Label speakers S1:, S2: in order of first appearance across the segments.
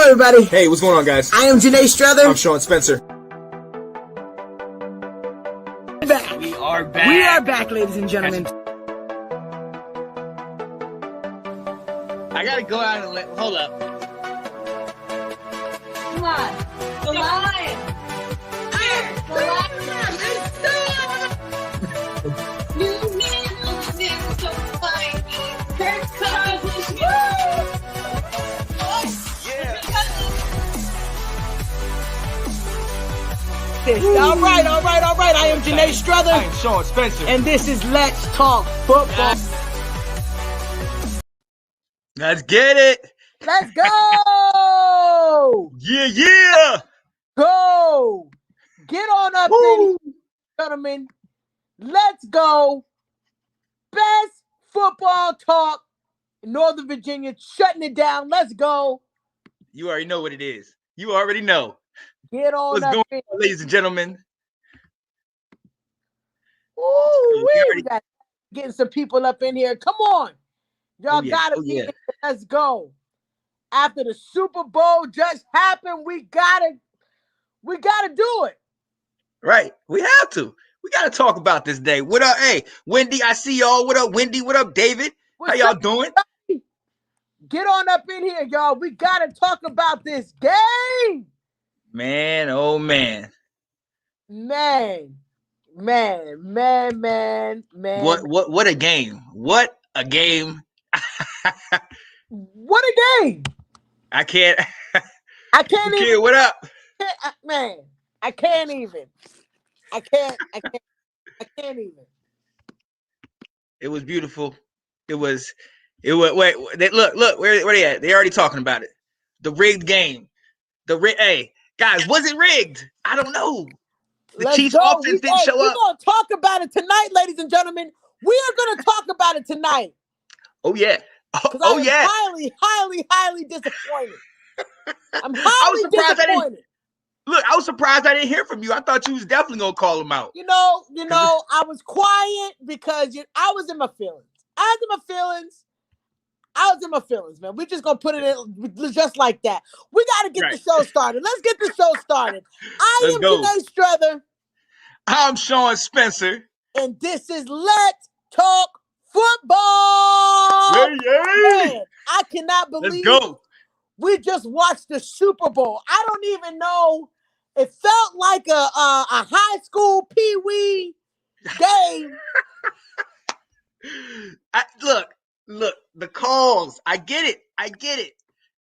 S1: everybody.
S2: Hey, what's going on, guys?
S1: I am Janae Strother.
S2: I'm Sean Spencer.
S1: Back.
S3: We are back.
S1: We are back, ladies and gentlemen.
S3: I gotta go out and hold up.
S4: Come on. The line. Here. The line. New man on this so fine. Kirk Cousins.
S1: All right. I am Janae Strother.
S2: I am Sean Spencer.
S1: And this is Let's Talk Football.
S3: Let's get it.
S1: Let's go.
S3: Yeah.
S1: Go. Get on up, ladies and gentlemen. Let's go. Best football talk in Northern Virginia. Shutting it down. Let's go.
S3: You already know what it is. You already know.
S1: Get on
S3: What's
S1: up.
S3: going on, ladies and gentlemen?
S1: Ooh, we got getting some people up in here. Come on. Y'all gotta be here. Let's go. After the Super Bowl just happened, we gotta do it.
S3: Right. We have to. We gotta talk about this day. What up? Hey, Wendy, I see y'all. What up, Wendy? What up, David? How y'all doing?
S1: Get on up in here, y'all. We gotta talk about this game.
S3: Man, oh man.
S1: Man.
S3: What a game. What a game.
S1: What a game.
S3: I can't
S1: even.
S3: What up?
S1: Man, I can't even. I can't even.
S3: It was beautiful. It was wait, look, where they at? They already talking about it. The rigged game. Hey, guys, was it rigged? I don't know. The Chiefs offense didn't show up.
S1: We're going to talk about it tonight, ladies and gentlemen. We are going to talk about it tonight.
S3: Oh, yeah.
S1: I am highly disappointed. I'm highly disappointed.
S3: I was surprised I didn't hear from you. I thought you was definitely going to call him out.
S1: You know, I was quiet because I was in my feelings. I was in my feelings, man. We're just going to put it in just like that. We got to get the show started. Let's get the show started. I am Janae Strother.
S3: I'm Sean Spencer.
S1: And this is Let's Talk Football. Man, I cannot believe we just watched the Super Bowl. I don't even know. It felt like a high school pee-wee game.
S3: Look, the calls. I get it.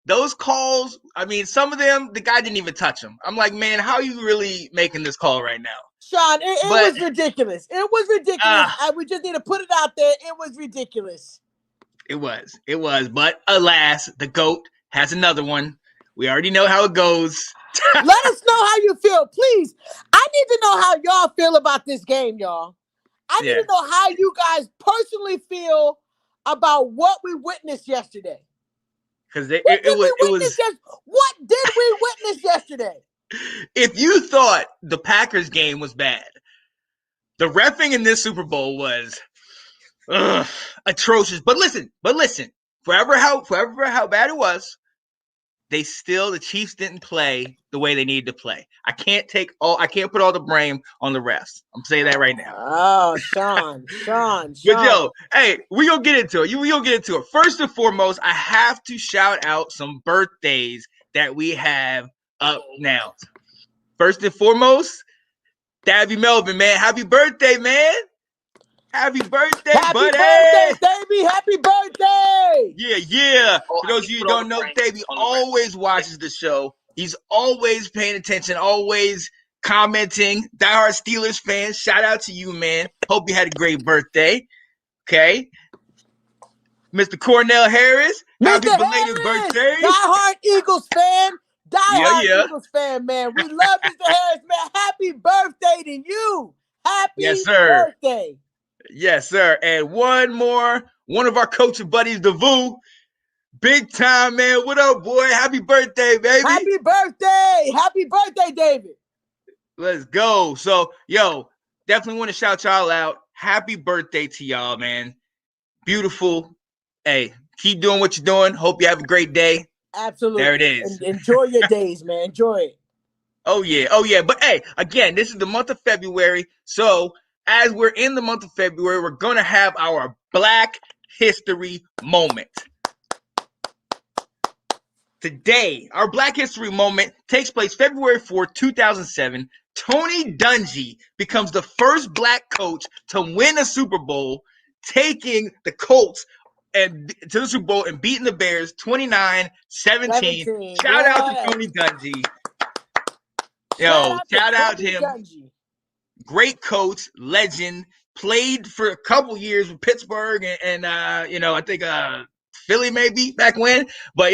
S3: Those calls, I mean, some of them, the guy didn't even touch them. I'm like, man, how are you really making this call right now?
S1: Sean, it was ridiculous. It was ridiculous. We just need to put it out there. It was ridiculous.
S3: It was. But alas, the GOAT has another one. We already know how it goes.
S1: Let us know how you feel, please. I need to know how y'all feel about this game, y'all. I need to know how you guys personally feel about what we witnessed yesterday.
S3: Because
S1: what did we witness yesterday?
S3: If you thought the Packers game was bad, the reffing in this Super Bowl was atrocious. But listen, forever how bad it was, the Chiefs didn't play the way they needed to play. I can't put all the blame on the refs. I'm saying that right now.
S1: Oh, Sean.
S3: But yo, hey, we gonna get into it. First and foremost, I have to shout out some birthdays that we have up now. First and foremost, Davy Melvin, man. Happy birthday, man. Happy birthday, buddy.
S1: Happy birthday, baby. Happy birthday.
S3: Yeah. For those of you who don't know, Davey always watches the show. He's always paying attention, always commenting. Diehard Steelers fans, shout out to you, man. Hope you had a great birthday. Okay. Mr. Cornell Harris, happy belated birthday.
S1: Diehard Eagles fan. Eagles fan, man. We love Mr. Harris, man. Happy birthday to you. Happy birthday.
S3: Yes, sir. And one of our coaching buddies, DeVoo. Big time, man. What up, boy? Happy birthday, baby.
S1: Happy birthday, David.
S3: Let's go. So, yo, definitely want to shout y'all out. Happy birthday to y'all, man. Beautiful. Hey, keep doing what you're doing. Hope you have a great day.
S1: Absolutely.
S3: There it is.
S1: Enjoy your days, man. Enjoy it.
S3: Oh yeah. But hey, again, this is the month of February. So as we're in the month of February, we're gonna have our Black History moment. Today, our Black History moment takes place February 4th, 2007. Tony Dungy becomes the first black coach to win a Super Bowl, taking the Colts and to the Super Bowl and beating the Bears 29-17.
S1: 17.
S3: Shout out to Tony Dungy. Shout out to him.
S1: Dungy.
S3: Great coach, legend. Played for a couple years with Pittsburgh and I think Philly maybe back when. But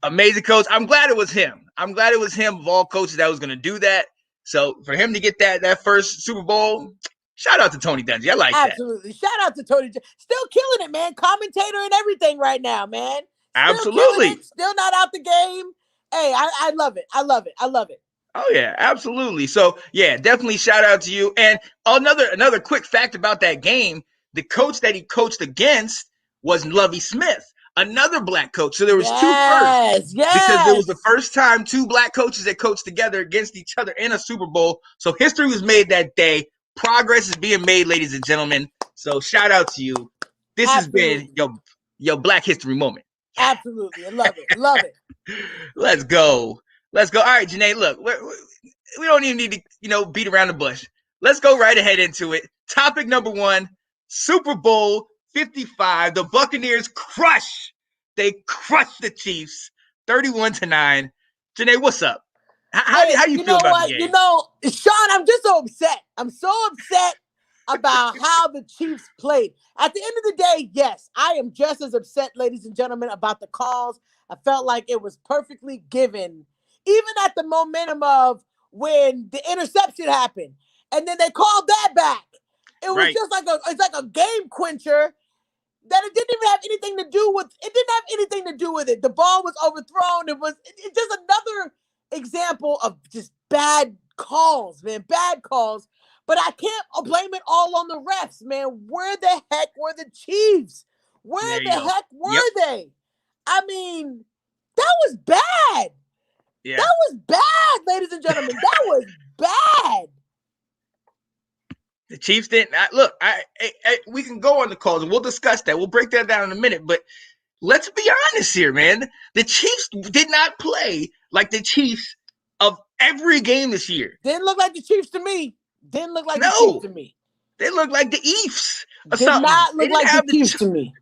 S3: amazing coach. I'm glad it was him. I'm glad it was him of all coaches that was going to do that. So for him to get that first Super Bowl, shout out to Tony Dungy. I like that.
S1: Absolutely. Shout out to Tony. Still killing it, man. Commentator and everything right now, man.
S3: Absolutely.
S1: Still not out the game. Hey, I love it. I love it.
S3: Oh yeah, absolutely. So yeah, definitely shout out to you. And another quick fact about that game: the coach that he coached against was Lovie Smith, another black coach. So there was two firsts because it was the first time two black coaches that coached together against each other in a Super Bowl. So history was made that day. Progress is being made, ladies and gentlemen. So shout out to you. This has been your Black History moment.
S1: Absolutely, I love it. Love it.
S3: Let's go. All right, Janae, look, we don't even need to, beat around the bush. Let's go right ahead into it. Topic number 1, Super Bowl 55. The Buccaneers crush the Chiefs 31-9. Janae, what's up? How do you feel about the game?
S1: Sean, I'm just so upset. I'm so upset about how the Chiefs played. At the end of the day, yes, I am just as upset, ladies and gentlemen, about the calls. I felt like it was perfectly given. Even at the momentum of when the interception happened, and then they called that back. It was just like a game quencher that it didn't even have anything to do with. It didn't have anything to do with it. The ball was overthrown. It's just another example of just bad calls, man. Bad calls. But I can't blame it all on the refs, man. Where the heck were the Chiefs? Where the heck were they? I mean, that was bad. Yeah. That was bad, ladies and gentlemen. That was bad.
S3: The Chiefs didn't look. We can go on the calls and we'll discuss that. We'll break that down in a minute. But let's be honest here, man. The Chiefs did not play like the Chiefs of every game this year.
S1: Didn't look like the Chiefs to me. Didn't look like the Chiefs to me.
S3: They looked like the Eafs.
S1: Did not look like the Chiefs to me.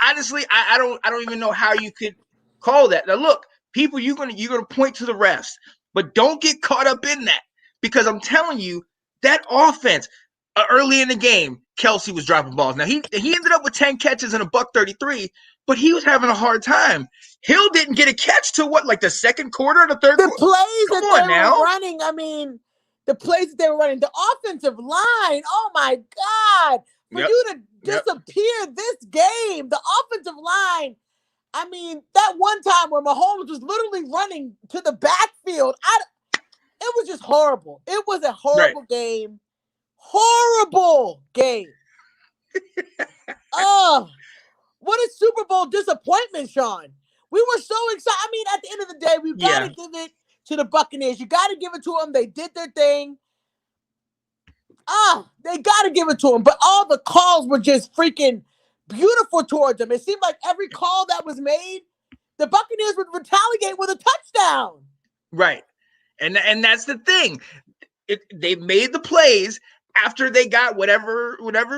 S3: Honestly, I don't even know how you could call that. Now look. People, you're gonna point to the refs, but don't get caught up in that because I'm telling you that offense early in the game, Kelsey was dropping balls. Now he ended up with 10 catches and $133, but he was having a hard time. Hill didn't get a catch till the second quarter, the third.
S1: The plays that they were running. I mean, the plays that they were running, the offensive line. Oh my God! For you to disappear this game, the offensive line. I mean, that one time where Mahomes was literally running to the backfield, it was just horrible. It was a horrible game. Horrible game. What a Super Bowl disappointment, Sean. We were so excited. I mean, at the end of the day, we've got to give it to the Buccaneers. You got to give it to them. They did their thing. They got to give it to them. But all the calls were just freaking beautiful towards them. It seemed like every call that was made, the Buccaneers would retaliate with a touchdown.
S3: Right. And that's the thing. They made the plays after they got whatever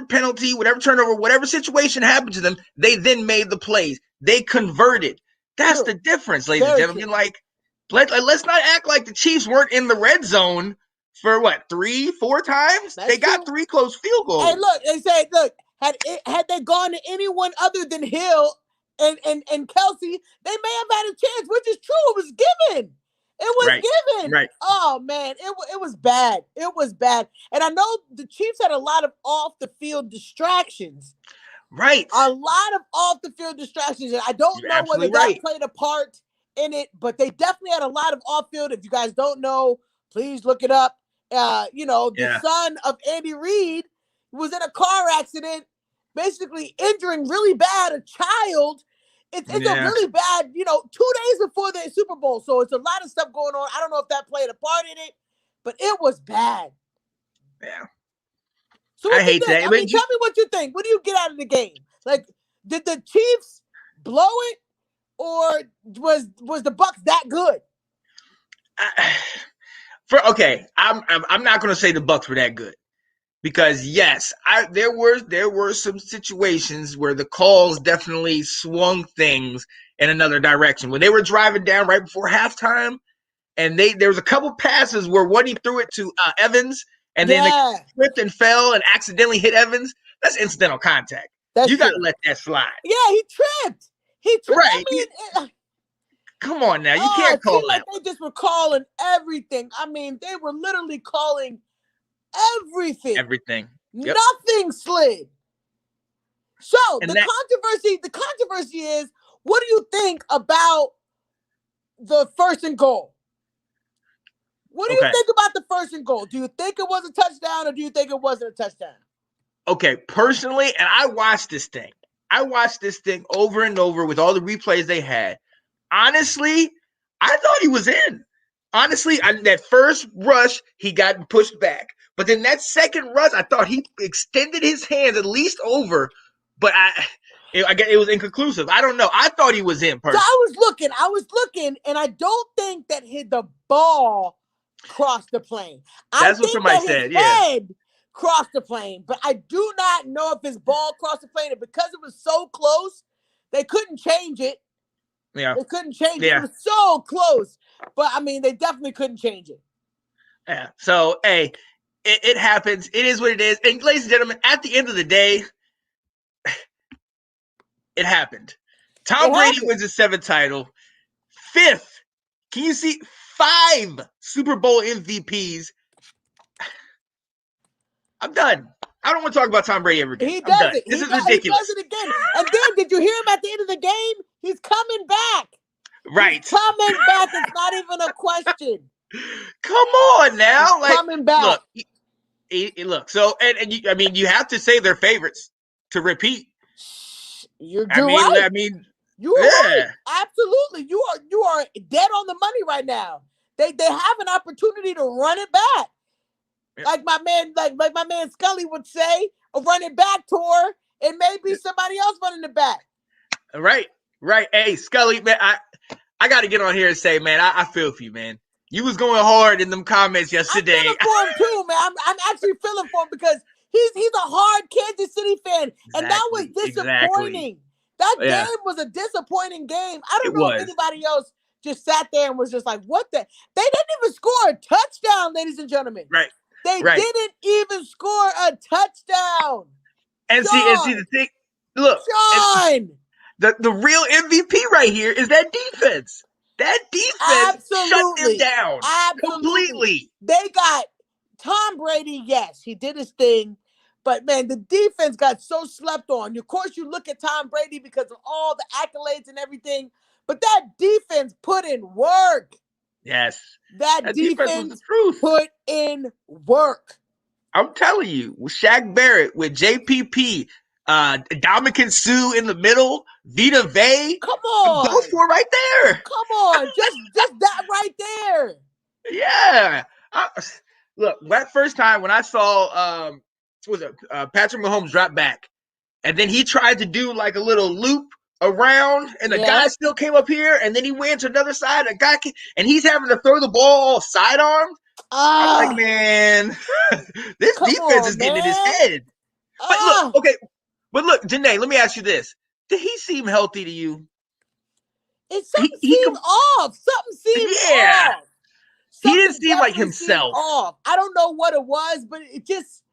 S3: penalty, whatever turnover, whatever situation happened to them, they then made the plays. They converted. That's the difference, ladies and gentlemen. Let's not act like the Chiefs weren't in the red zone for 3-4 times. They got 3 close field goals.
S1: Hey, look, they say, had they gone to anyone other than Hill and Kelsey, they may have had a chance, which is true. It was given. It was given. Right. Oh, man, it was bad. It was bad. And I know the Chiefs had a lot of off-the-field distractions.
S3: Right.
S1: A lot of off-the-field distractions. And I don't know whether that played a part in it, but they definitely had a lot of off-field. If you guys don't know, please look it up. The son of Andy Reid was in a car accident, basically injuring really bad a child it's a really bad, 2 days before the Super Bowl. So it's a lot of stuff going on. I don't know if that played a part in it, but it was bad.
S3: Yeah.
S1: So what
S3: I hate that.
S1: I mean, tell me what you think. What do you get out of the game? Like, did the Chiefs blow it, or was the Bucks that good?
S3: I'm not going to say the Bucks were that good, because yes, there were some situations where the calls definitely swung things in another direction. When they were driving down right before halftime, and there was a couple passes where he threw it to Evans, and then they slipped and fell and accidentally hit Evans. That's incidental contact. You got to let that slide.
S1: Yeah, he tripped.
S3: Right.
S1: I mean,
S3: come on now. You can't call that.
S1: Like they just were calling everything. I mean, they were literally calling everything.
S3: Everything.
S1: Yep. Nothing slid. So the controversy is, what do you think about the 1st and goal? What do you think about the 1st and goal? Do you think it was a touchdown, or do you think it wasn't a touchdown?
S3: Okay, personally, and I watched this thing over and over with all the replays they had. Honestly, I thought he was in. Honestly, that first rush, he got pushed back. But then that second rush, I thought he extended his hands at least over. But it was inconclusive. I don't know. I thought he was in. Personally.
S1: So I was looking, and I don't think that the ball crossed the plane.
S3: That's what somebody said.
S1: His head crossed the plane, but I do not know if his ball crossed the plane. And because it was so close, they couldn't change it.
S3: Yeah,
S1: they couldn't change it. It was so close, but I mean, they definitely couldn't change it.
S3: Yeah. So, hey, it happens. It is what it is. And ladies and gentlemen, at the end of the day, it happened. Tom Brady wins his 7th title, 5th. Can you see 5 Super Bowl MVPs? I'm done. I don't want to talk about Tom Brady ever again.
S1: He does it.
S3: This is ridiculous.
S1: He does it again. And then, did you hear him at the end of the game? He's coming back.
S3: Right.
S1: He's coming back. It's not even a question.
S3: Come on now.
S1: He's coming back.
S3: Look. So, and you have to say they're favorites to repeat.
S1: You're right.
S3: I mean,
S1: you're right. Absolutely. You are dead on the money right now. They have an opportunity to run it back. Like my man Scully would say, a running back tour, and maybe somebody else running it back.
S3: Right. Hey, Scully, man, I got to get on here and say, man, I feel for you, man. You was going hard in them comments yesterday.
S1: I'm feeling for him too, man. I'm actually feeling for him because he's a hard Kansas City fan, and that was disappointing. That game was a disappointing game. I don't know if anybody else just sat there and was just like, what the? They didn't even score a touchdown, ladies and gentlemen.
S3: Right.
S1: They didn't even score a touchdown.
S3: And see the thing. Look,
S1: Sean,
S3: the real MVP right here is that defense. That defense shut them down completely.
S1: They got Tom Brady. Yes, he did his thing. But, man, the defense got so slept on. Of course, you look at Tom Brady because of all the accolades and everything. But that defense put in work.
S3: Yes.
S1: That defense was the truth. Put in work.
S3: I'm telling you, with Shaq Barrett, with JPP, Dominican Sue in the middle, Vita Vey.
S1: Come on.
S3: Those 4 right there.
S1: Come on. Just that right there.
S3: Yeah. Look, that first time when I saw Patrick Mahomes drop back, and then he tried to do like a little loop around, and the guy still came up here, and then he went to another side, and he's having to throw the ball all sidearmed. I'm like, man, this defense is getting in his head. But look, Janae, let me ask you this. Did he seem healthy to you?
S1: Something seemed off. Something seemed off.
S3: He didn't seem like himself.
S1: Off. I don't know what it was, but it just,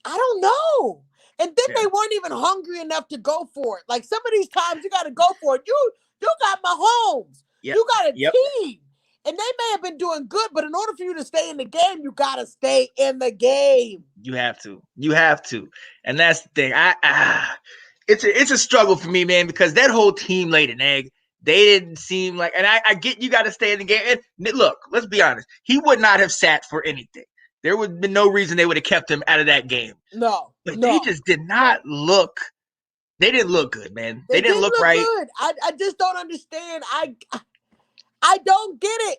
S1: I don't know. And then they weren't even hungry enough to go for it. Like some of these times you got to go for it. You got Mahomes. Yep. You got a team. And they may have been doing good, but in order for you to stay in the game, you got to stay in the game.
S3: You have to. And that's the thing. It's a struggle for me, man, because that whole team laid an egg. They didn't seem like, and I get you got to stay in the game. And look, let's be honest. He would not have sat for anything. There would have been no reason they would have kept him out of that game.
S1: No.
S3: But they just did not look They didn't look good, man.
S1: They
S3: didn't look right.
S1: good. I just don't understand. I don't get it.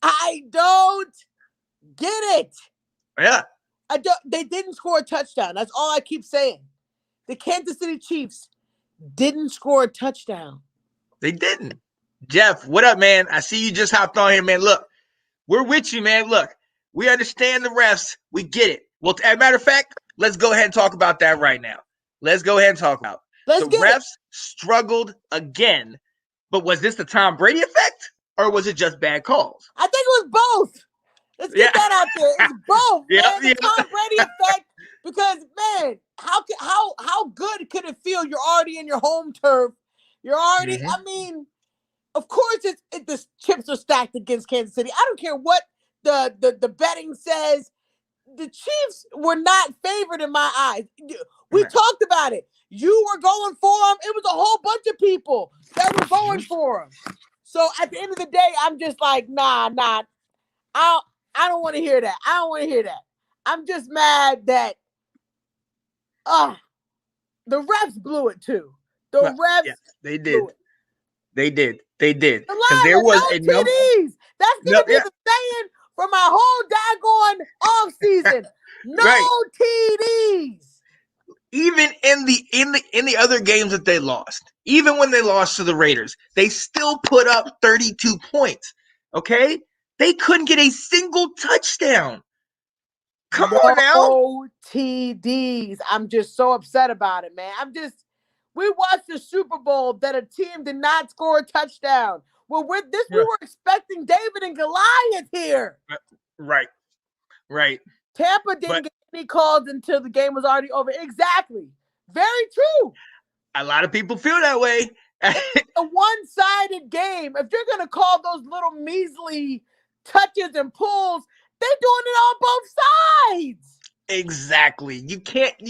S1: I don't get it.
S3: Yeah.
S1: They didn't score a touchdown. That's all I keep saying. The Kansas City Chiefs didn't score a touchdown.
S3: They didn't. Jeff, what up, man? I see you just hopped on here, man. Look, we're with you, man. Look, we understand the refs. We get it. Well, as a matter of fact, let's go ahead and talk about that right now. Let's go ahead and talk about the refs struggled again. But was this the Tom Brady effect or was it just bad calls?
S1: I think it was both. Let's get that out there. It's both, man. The Tom Brady effect. Because, man, how good could it feel? You're already in your home turf. You're already, I mean, of course the chips are stacked against Kansas City. I don't care what the betting says. The Chiefs were not favored in my eyes. We talked about it. You were going for them. It was a whole bunch of people that were going for them. So at the end of the day, I'm just like, nah. I don't want to hear that. I don't want to hear that. I'm just mad that the refs blew it too. The refs,
S3: they did. They did. Because there was
S1: no TDs. That's gonna be the saying for my whole daggone off season. No TDs.
S3: Even in the other games that they lost, even when they lost to the Raiders, they still put up 32 points. Okay, they couldn't get a single touchdown. Come on now.
S1: No TDs. I'm just so upset about it, man. We watched the Super Bowl that a team did not score a touchdown. Well, we were expecting David and Goliath here.
S3: Right.
S1: Tampa didn't get any calls until the game was already over. Exactly. Very true.
S3: A lot of people feel that way.
S1: It's a one-sided game. If you're going to call those little measly touches and pulls, they're doing it on both sides.
S3: Exactly. You can't. And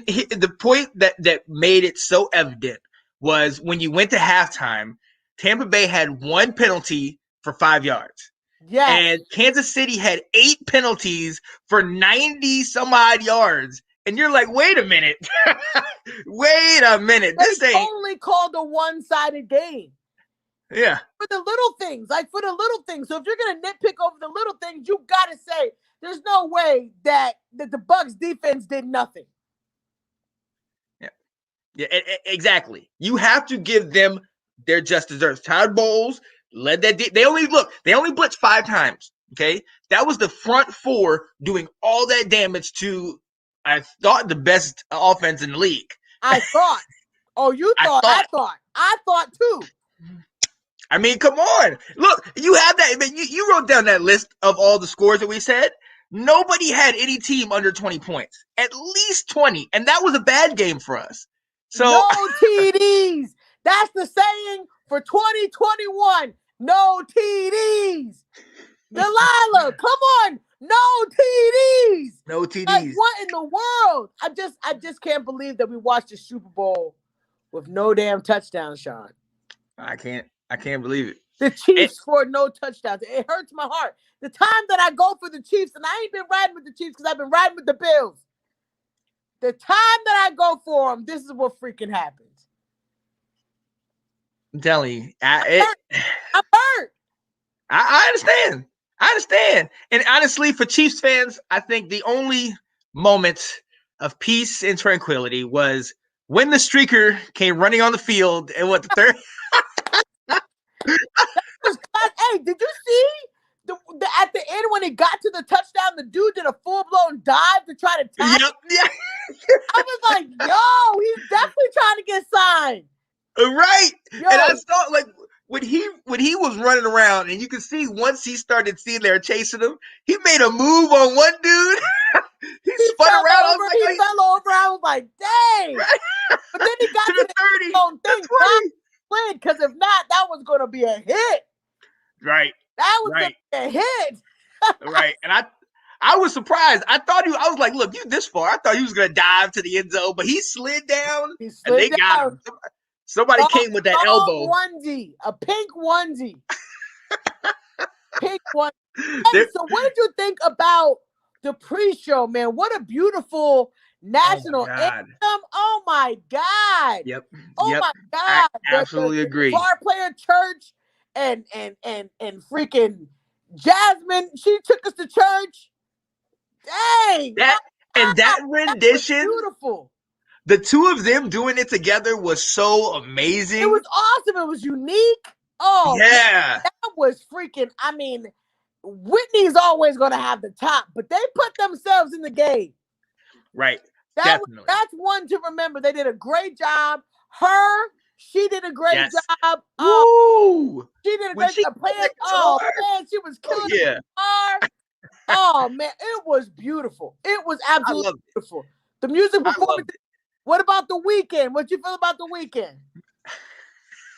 S3: the point that made it so evident was when you went to halftime, Tampa Bay had one penalty for 5 yards.
S1: Yeah.
S3: And Kansas City had 8 penalties for 90 some odd yards. And you're like, wait a minute. Wait a minute. This ain't
S1: only called a one-sided game.
S3: Yeah.
S1: For the little things. So if you're going to nitpick over the little things, you got to say, there's no way that the Bucs defense did nothing.
S3: Yeah, exactly. You have to give them their just desserts. Todd Bowles led that. They only blitzed 5 times. Okay, that was the front four doing all that damage to, I thought, the best offense in the league.
S1: I thought. Oh, you thought? I thought too.
S3: I mean, come on. Look, you have that. I mean, you wrote down that list of all the scores that we said. Nobody had any team under 20 points. At least 20. And that was a bad game for us. So
S1: no TDs. That's the saying for 2021. No TDs. Delilah, come on. No TDs.
S3: No TDs.
S1: Like, what in the world? I just can't believe that we watched the Super Bowl with no damn touchdown, Sean.
S3: I can't believe it.
S1: The Chiefs scored no touchdowns. It hurts my heart. The time that I go for the Chiefs, and I ain't been riding with the Chiefs because I've been riding with the Bills. The time that I go for them, this is what freaking happens.
S3: I'm telling you. I'm
S1: hurt.
S3: I understand. And honestly, for Chiefs fans, I think the only moment of peace and tranquility was when the streaker came running on the field and what the third.
S1: Hey, did you see at the end when it got to the touchdown, the dude did a full-blown dive to try to tackle?
S3: Yeah.
S1: I was like, yo, he's definitely trying to get signed.
S3: Right.
S1: Yo.
S3: And I saw, like, when he was running around, and you can see once he started seeing they're chasing him, he made a move on one dude. he spun around.
S1: He fell over. I was like, dang. Right. But then he got to the 30. Thing. Because if not, that was going to be a hit.
S3: Right.
S1: That was going to be a hit.
S3: Right. And I was surprised. I was like, look, you this far. I thought he was going to dive to the end zone, but he slid down. And they got him. Somebody came with that elbow.
S1: Onesie, a pink onesie. Pink onesie. Hey, so what did you think about the pre-show, man? What a beautiful national anthem. Oh my God.
S3: Yep.
S1: Oh
S3: yep.
S1: my
S3: I
S1: God.
S3: absolutely
S1: the
S3: agree.
S1: guitar player Church and freaking Jasmine, she took us to church. Dang.
S3: That rendition,
S1: beautiful.
S3: the two of them doing it together was so amazing.
S1: It was awesome. It was unique. Oh
S3: yeah.
S1: Man, that was freaking, I mean, Whitney's always going to have the top, but they put themselves in the game.
S3: Right. Definitely.
S1: That's one to remember. They did a great job. She did a great job.
S3: Woo!
S1: She did a great job playing. Oh man, she was killing the guitar. Oh man, it was beautiful. It was absolutely beautiful. The music performance. What about the weekend? What you feel about the weekend?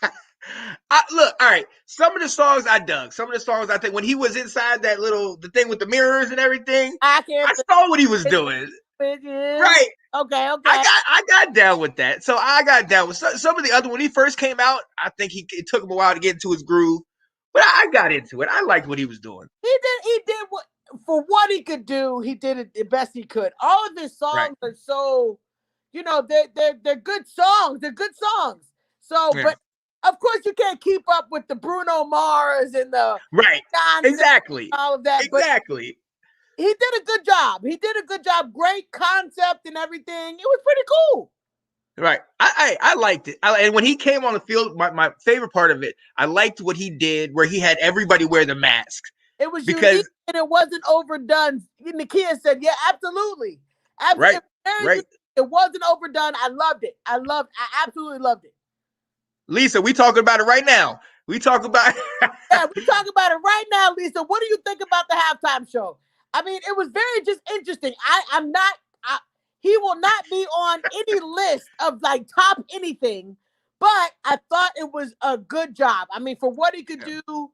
S3: Look, all right. Some of the songs I dug. Some of the songs I think when he was inside that the thing with the mirrors and everything, I saw what he was doing. Right.
S1: Okay.
S3: I got down with that. So I got down with some of the other when he first came out. I think it took him a while to get into his groove, but I got into it. I liked what he was doing.
S1: He did what for what he could do. He did it the best he could. All of his songs are so, they're good songs. They're good songs. So, but of course you can't keep up with the Bruno Mars and the
S3: exactly
S1: all of that.
S3: Exactly.
S1: He did a good job. Great concept and everything. It was pretty cool.
S3: Right. I liked it. And when he came on the field, my favorite part of it, I liked what he did where he had everybody wear the mask.
S1: It was unique and it wasn't overdone. Nakia said, yeah, absolutely.
S3: Right.
S1: It wasn't overdone. I loved it. I absolutely loved it.
S3: Lisa, we talking about it right now. We talk about
S1: Yeah, we talk about it right now, Lisa. What do you think about the halftime show? I mean, it was very just interesting. He will not be on any list of like top anything, but I thought it was a good job. I mean, for what he could do,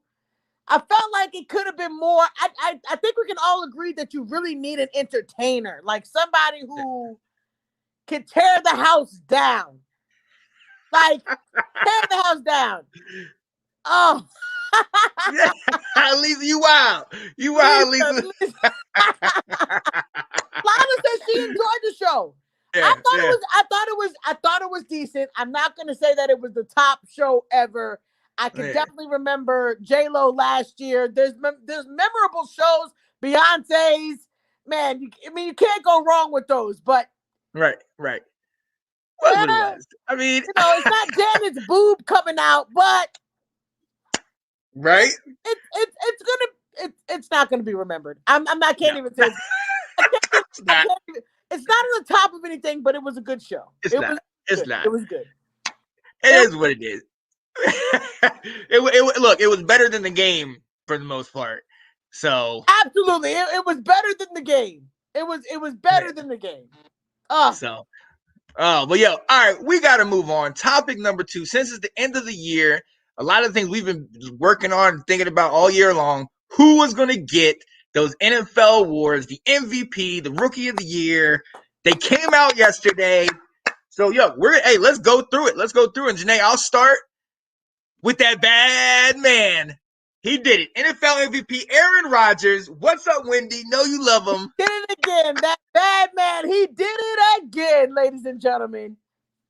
S1: I felt like it could have been more. I think we can all agree that you really need an entertainer, like somebody who can tear the house down. Like, tear the house down. Oh.
S3: Lisa, you wild. You wild, Lisa.
S1: Lana said she enjoyed the show. I thought it was decent. I'm not gonna say that it was the top show ever. I can definitely remember J-Lo last year. There's memorable shows, Beyonce's. Man, you can't go wrong with those. But
S3: right. What it was. I mean,
S1: it's not Janet's boob coming out, but
S3: right.
S1: It's not gonna be remembered. I can't even say. It's not on the top of anything, but it was a good show.
S3: It's not.
S1: It was good.
S3: It is what it is. Look, it was better than the game for the most part. So
S1: absolutely, it was better than the game. It was better than the game.
S3: But yo, all right, we got to move on. Topic number 2. Since it's the end of the year, a lot of things we've been working on and thinking about all year long. Who was going to get those NFL awards, the MVP, the Rookie of the Year? They came out yesterday. So yo, let's go through it. And Janae, I'll start with that bad man. He did it. NFL MVP, Aaron Rodgers. What's up, Wendy? Know you love him.
S1: Did it again. That bad man. He did it again, ladies and gentlemen.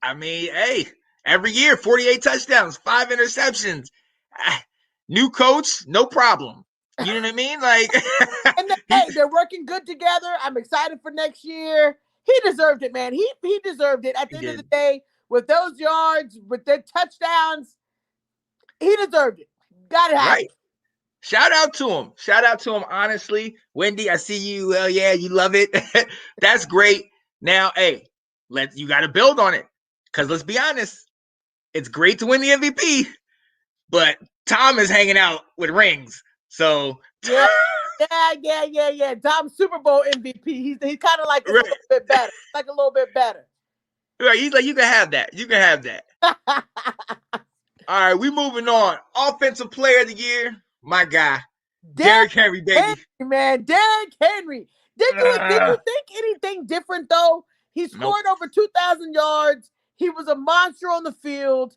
S3: I mean, hey, every year, 48 touchdowns, 5 interceptions. New coach, no problem. You know what I mean? Like,
S1: and they're working good together. I'm excited for next year. He deserved it, man. He deserved it. At the end of the day, with those yards, with their touchdowns, he deserved it. Got it happen. Right.
S3: Shout out to him, honestly. Wendy, I see you. Hell yeah, you love it. That's great. Now, hey, you got to build on it. Because let's be honest, it's great to win the MVP, but Tom is hanging out with rings. So
S1: yeah. Tom's Super Bowl MVP. He's kind of like a little bit better. Like a little bit better.
S3: Right. He's like, you can have that. All right, we moving on. Offensive Player of the Year, my guy, Derrick Henry, baby.
S1: Derrick Henry. Did you think anything different though? He scored over 2,000 yards. He was a monster on the field.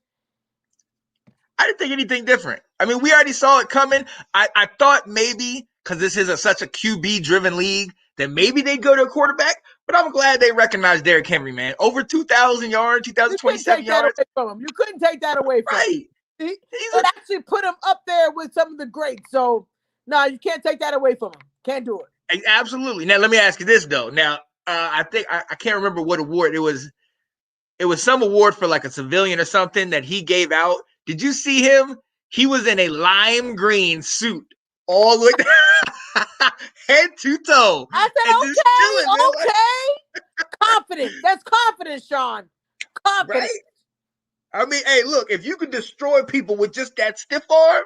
S3: I didn't think anything different. I mean, we already saw it coming. I thought maybe because this is such a QB-driven league that maybe they'd go to a quarterback. But I'm glad they recognized Derrick Henry, man. Over 2,000 yards, 2,027 yards.
S1: You couldn't take that away from him.
S3: Right.
S1: It actually put him up there with some of the greats. So, no, you can't take that away from him. Can't do it.
S3: Absolutely. Now, let me ask you this, though. Now, I think I can't remember what award it was. It was some award for like a civilian or something that he gave out. Did you see him? He was in a lime green suit all the way down, head to toe.
S1: I said, okay. Confidence. That's confidence, Sean. Confidence.
S3: Right? I mean, hey, look, if you could destroy people with just that stiff arm,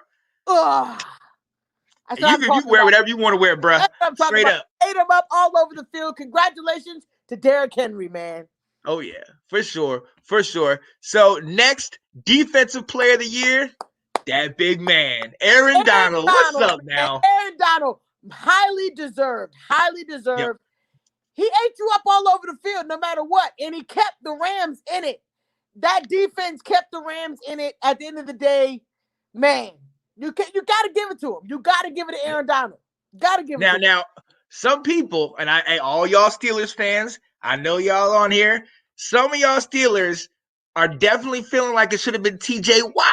S3: you can wear whatever you want to wear, bro. Straight up.
S1: Ate him up all over the field. Congratulations to Derrick Henry, man.
S3: Oh, yeah, for sure. For sure. So, next, defensive player of the year, that big man, Aaron Donald. What's up now?
S1: Aaron Donald, highly deserved. Highly deserved. Yep. He ate you up all over the field no matter what, and he kept the Rams in it. That defense kept the Rams in it. At the end of the day, man, you got to give it to him. You got to give it to Aaron Donald. Got to give it to him.
S3: Now, some people, and all y'all Steelers fans, I know y'all on here, some of y'all Steelers are definitely feeling like it should have been T.J. Watt.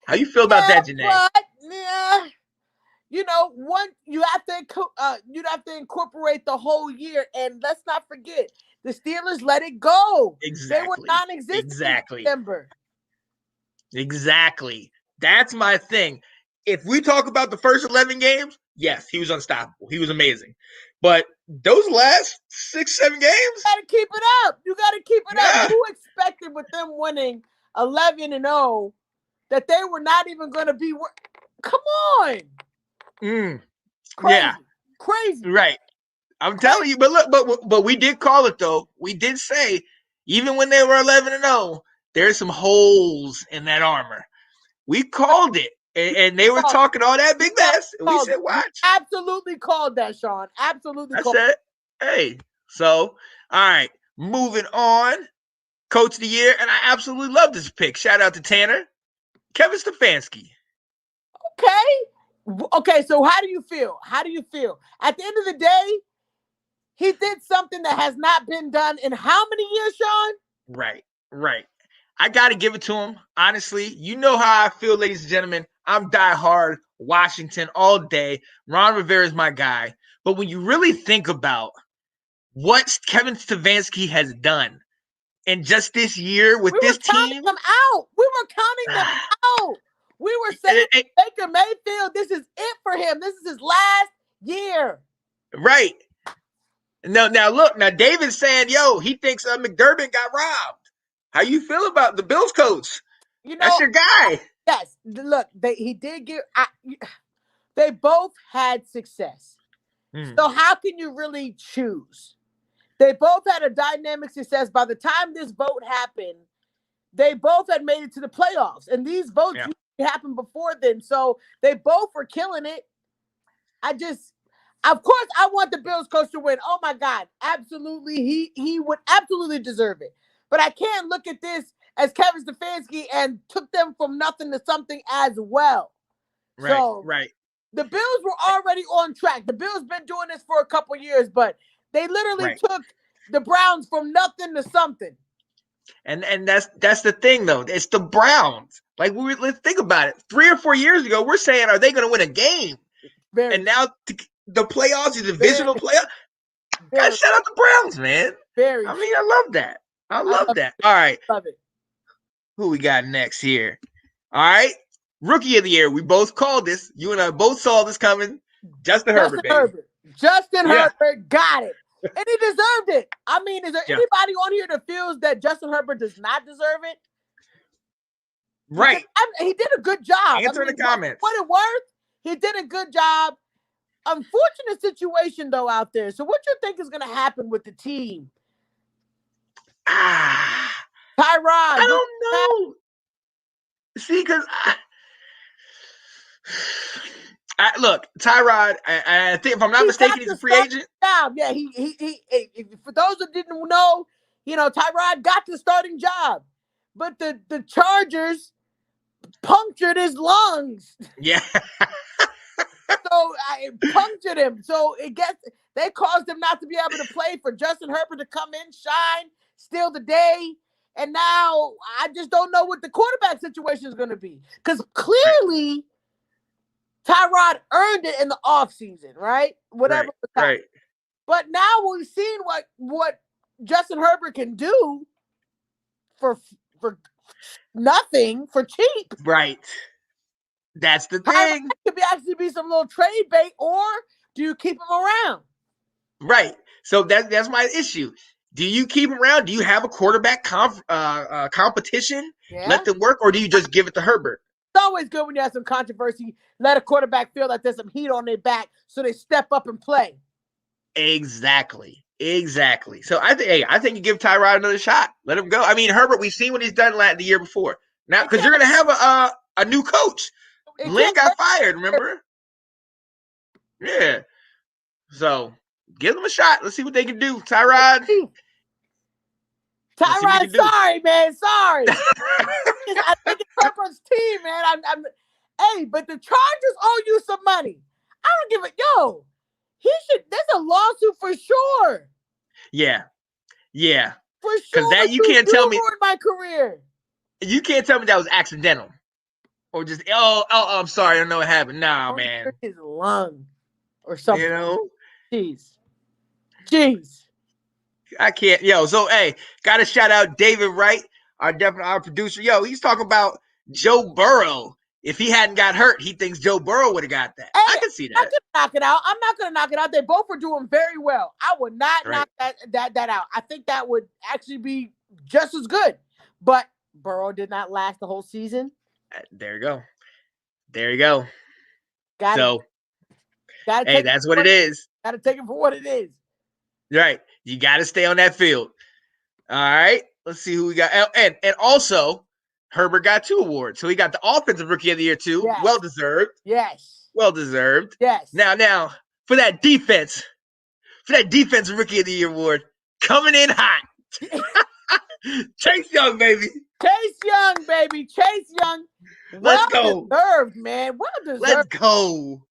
S3: How you feel about that, Janae?
S1: Yeah. You know, you have to incorporate the whole year, and let's not forget the Steelers let it go.
S3: Exactly.
S1: They were non-existent in December.
S3: Exactly. That's my thing. If we talk about the first 11 games, yes, he was unstoppable. He was amazing. But those last 6, 7 games,
S1: you got to keep it up. You got to keep it up. Who expected with them winning 11-0 that they were not even going to be? Come on.
S3: Crazy.
S1: Yeah.
S3: Crazy. Right. I'm telling you, but look, but we did call it though. We did say even when they were 11-0, there's some holes in that armor. We called it, and they were talking all that big mess. And we said, "Watch."
S1: Absolutely called that, Sean. Absolutely.
S3: I said, "Hey." So, all right, moving on. Coach of the year, and I absolutely love this pick. Shout out to Tanner, Kevin Stefanski.
S1: Okay, so how do you feel? At the end of the day, he did something that has not been done in how many years, Sean?
S3: Right. I got to give it to him. Honestly, you know how I feel, ladies and gentlemen. I'm diehard Washington all day. Ron Rivera is my guy. But when you really think about what Kevin Stefanski has done in just this year with this team.
S1: We were counting them out. We were saying, Baker Mayfield, this is it for him. This is his last year.
S3: Right. Now look, David's saying, he thinks McDermott got robbed. How you feel about the Bills coach? That's your guy.
S1: Yes. Look, they both had success. So how can you really choose? They both had a dynamic success. By the time this vote happened, they both had made it to the playoffs. And these votes happened before then. So they both were killing it. Of course, I want the Bills coach to win. Oh, my God. Absolutely. He would absolutely deserve it. But I can't look at this as Kevin Stefanski and took them from nothing to something as well.
S3: Right.
S1: The Bills were already on track. The Bills been doing this for a couple years, but they literally took the Browns from nothing to something.
S3: And that's the thing, though. It's the Browns. Like, let's think about it. 3 or 4 years ago, we're saying, are they going to win a game? And now the playoffs, the divisional playoffs. Gotta shout out the Browns, man. I love that. I love that. All right.
S1: Love it.
S3: Who we got next here? All right. Rookie of the year. We both called this. You and I both saw this coming. Justin Herbert, baby.
S1: Justin Herbert got it. And he deserved it. I mean, is there anybody on here that feels that Justin Herbert does not deserve it?
S3: Right.
S1: He did a good job.
S3: Answer in the comments.
S1: What it worth? He did a good job. Unfortunate situation, though, out there. So what you think is going to happen with the team? Tyrod.
S3: I don't know. See, because look, Tyrod, I think if I'm not mistaken, he's a free agent.
S1: Yeah, he for those that didn't know, Tyrod got the starting job. But the Chargers punctured his lungs.
S3: Yeah.
S1: So it punctured him. So they caused him not to be able to play for Justin Herbert to come in, shine, steal the day. And now I just don't know what the quarterback situation is going to be. Because clearly Tyrod earned it in the offseason, right? Whatever.
S3: Right.
S1: But now we've seen what Justin Herbert can do for nothing, for cheap.
S3: Right. That's the thing.
S1: Could actually be some little trade bait, or do you keep him around?
S3: Right. So that's my issue. Do you keep him around? Do you have a quarterback competition?
S1: Yeah.
S3: Let them work, or do you just give it to Herbert?
S1: It's always good when you have some controversy. Let a quarterback feel like there's some heat on their back, so they step up and play.
S3: Exactly. So I think you give Tyrod another shot. Let him go. I mean, Herbert, we've seen what he's done the year before. Now, because you're gonna have a new coach. Lynn got fired, remember? Yeah. So give them a shot. Let's see what they can do. Tyrod,
S1: sorry, man. Sorry. I think it's Herbert's team, man. Hey, but the Chargers owe you some money. I don't give a he should. There's a lawsuit for sure.
S3: Yeah.
S1: For sure.
S3: Because that you can't tell me
S1: ruined my career.
S3: You can't tell me that was accidental. Or just I'm sorry, I don't know what happened. Nah, man.
S1: His lung or something.
S3: You know?
S1: Jeez.
S3: I can't. So hey, gotta shout out David Wright, our producer. He's talking about Joe Burrow. If he hadn't got hurt, he thinks Joe Burrow would have got that.
S1: Hey,
S3: I can see that.
S1: I can knock it out. I'm not gonna knock it out. They both were doing very well. I would not knock that out. I think that would actually be just as good. But Burrow did not last the whole season.
S3: There you go. Hey, that's what it is.
S1: Got to take it for what it is.
S3: Right. You got to stay on that field. All right. Let's see who we got. And also, Herbert got 2 awards. So he got the Offensive Rookie of the Year, too.
S1: Yes.
S3: Well-deserved.
S1: Yes.
S3: Well-deserved.
S1: Yes.
S3: Now, for that Defensive Rookie of the Year award, coming in hot. Chase Young, baby.
S1: Chase Young.
S3: Let's go.
S1: Well-deserved, man. Well-deserved.
S3: Let's go.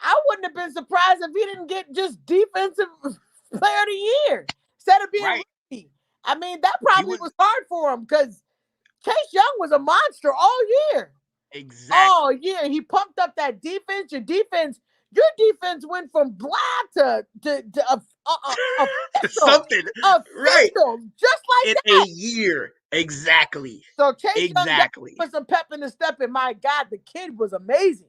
S1: I wouldn't have been surprised if he didn't get just Defensive Player of the Year instead of being rookie. I mean, that probably was hard for him because Chase Young was a monster all year.
S3: Exactly.
S1: All year. He pumped up that defense. Your defense went from blah to
S3: something. Right.
S1: Just like
S3: in
S1: that.
S3: A year. Exactly.
S1: So Chase Young put some pep in the step, and my God, the kid was amazing.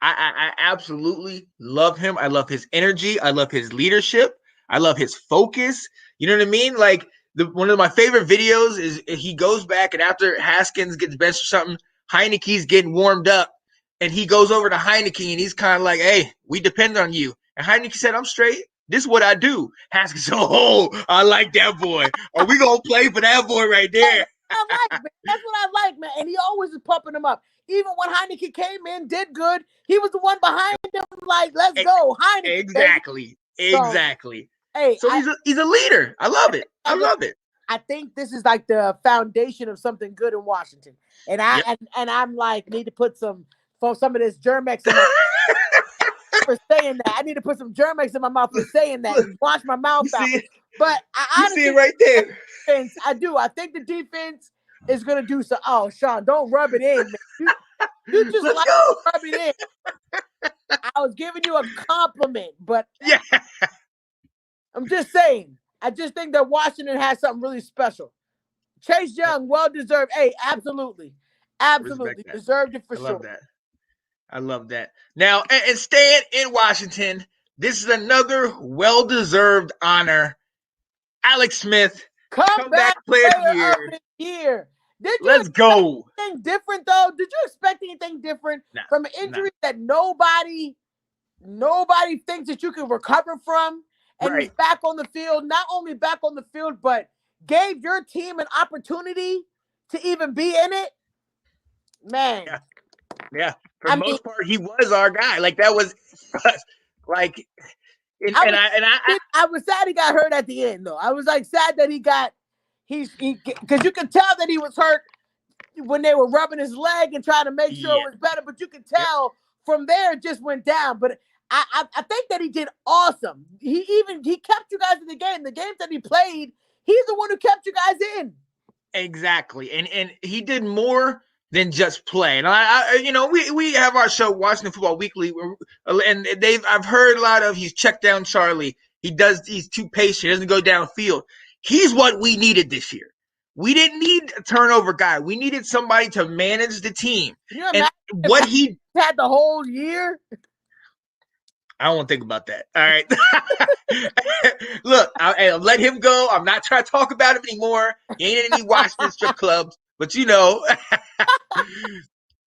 S3: I absolutely love him. I love his energy. I love his leadership. I love his focus. You know what I mean? Like one of my favorite videos is he goes back and after Haskins gets benched or something, Heineke's getting warmed up and he goes over to Heineke and he's kind of like, "Hey, we depend on you." And Heineke said, "I'm straight. This is what I do." Haskins said, "Oh, I like that boy. Are we going to play for that boy right there?"
S1: That's what I like, man. And he always is pumping him up. Even when Heineke came in, did good, he was the one behind him, like, let's go, Heineke.
S3: Exactly. So he's a leader. I love it.
S1: I think this is like the foundation of something good in Washington. And I'm like, need to put some of this Germex in my for saying that. I need to put some Germex in my mouth for saying that and wash my mouth out. But I honestly
S3: see it right there.
S1: I do. I think the defense is gonna do so. Oh, Sean, don't rub it in, man. You just like to rub it in. I was giving you a compliment, but I'm just saying. I just think that Washington has something really special. Chase Young, well deserved. Hey, absolutely deserved it for sure.
S3: I love that. Now, and staying in Washington, this is another well-deserved honor. Alex Smith, comeback player of the year. Let's go.
S1: Anything different though? Did you expect anything different from an injury that nobody thinks that you can recover from? And he's back on the field. Not only back on the field, but gave your team an opportunity to even be in it. Man.
S3: Yeah. For the most part, he was our guy. Like that was like. I
S1: was sad he got hurt at the end, though. I was like sad that because you could tell that he was hurt when they were rubbing his leg and trying to make sure it was better. But you can tell from there it just went down. But I think that he did awesome. He kept you guys in the game. The games that he played, he's the one who kept you guys in.
S3: Exactly. And he did more than just play. And we have our show Washington Football Weekly, and I've heard a lot of he's checked down Charlie. He's too patient, he doesn't go downfield. He's what we needed this year. We didn't need a turnover guy. We needed somebody to manage the team. And what he
S1: had the whole year.
S3: I don't want to think about that. All right. Look, I'll let him go. I'm not trying to talk about him anymore. He ain't in any Washington strip clubs, but you know.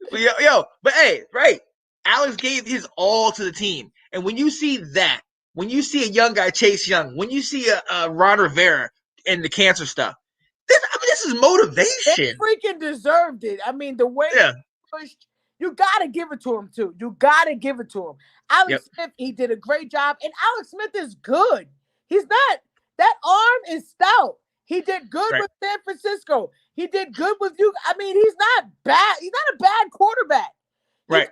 S3: But hey, right. Alex gave his all to the team. And when you see that, when you see a young guy, Chase Young, when you see a Ron Rivera and the cancer stuff, this is motivation.
S1: They freaking deserved it. I mean, the way they pushed, you got to give it to him, too. You got to give it to him. Alex Smith, he did a great job. And Alex Smith is good. He's not. That arm is stout. He did good with San Francisco. He did good with you. I mean, he's not bad. He's not a bad quarterback.
S3: Right.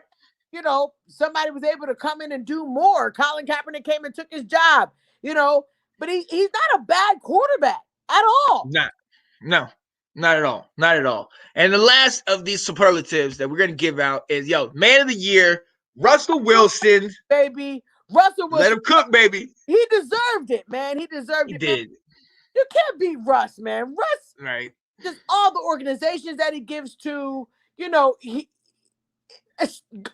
S1: Somebody was able to come in and do more. Colin Kaepernick came and took his job, but he's not a bad quarterback at all.
S3: No, not at all. Not at all. And the last of these superlatives that we're going to give out is, man of the year, Russell Wilson.
S1: Baby. Russell Wilson.
S3: Let him cook, baby.
S1: He deserved it, man. He deserved it.
S3: He did.
S1: Man. You can't beat Russ, man. Russ,
S3: right.
S1: Just all the organizations that he gives to, he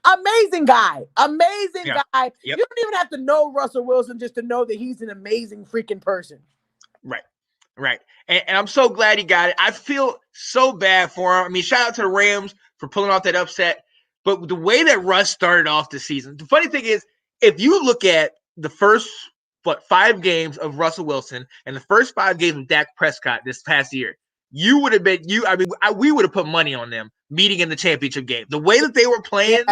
S1: amazing guy. Amazing guy. Yep. You don't even have to know Russell Wilson just to know that he's an amazing freaking person.
S3: Right. And I'm so glad he got it. I feel so bad for him. I mean, shout out to the Rams for pulling off that upset. But the way that Russ started off the season, the funny thing is, if you look at the first 5 games of Russell Wilson and the first 5 games of Dak Prescott this past year, you would have been we would have put money on them meeting in the championship game. The way that they were playing,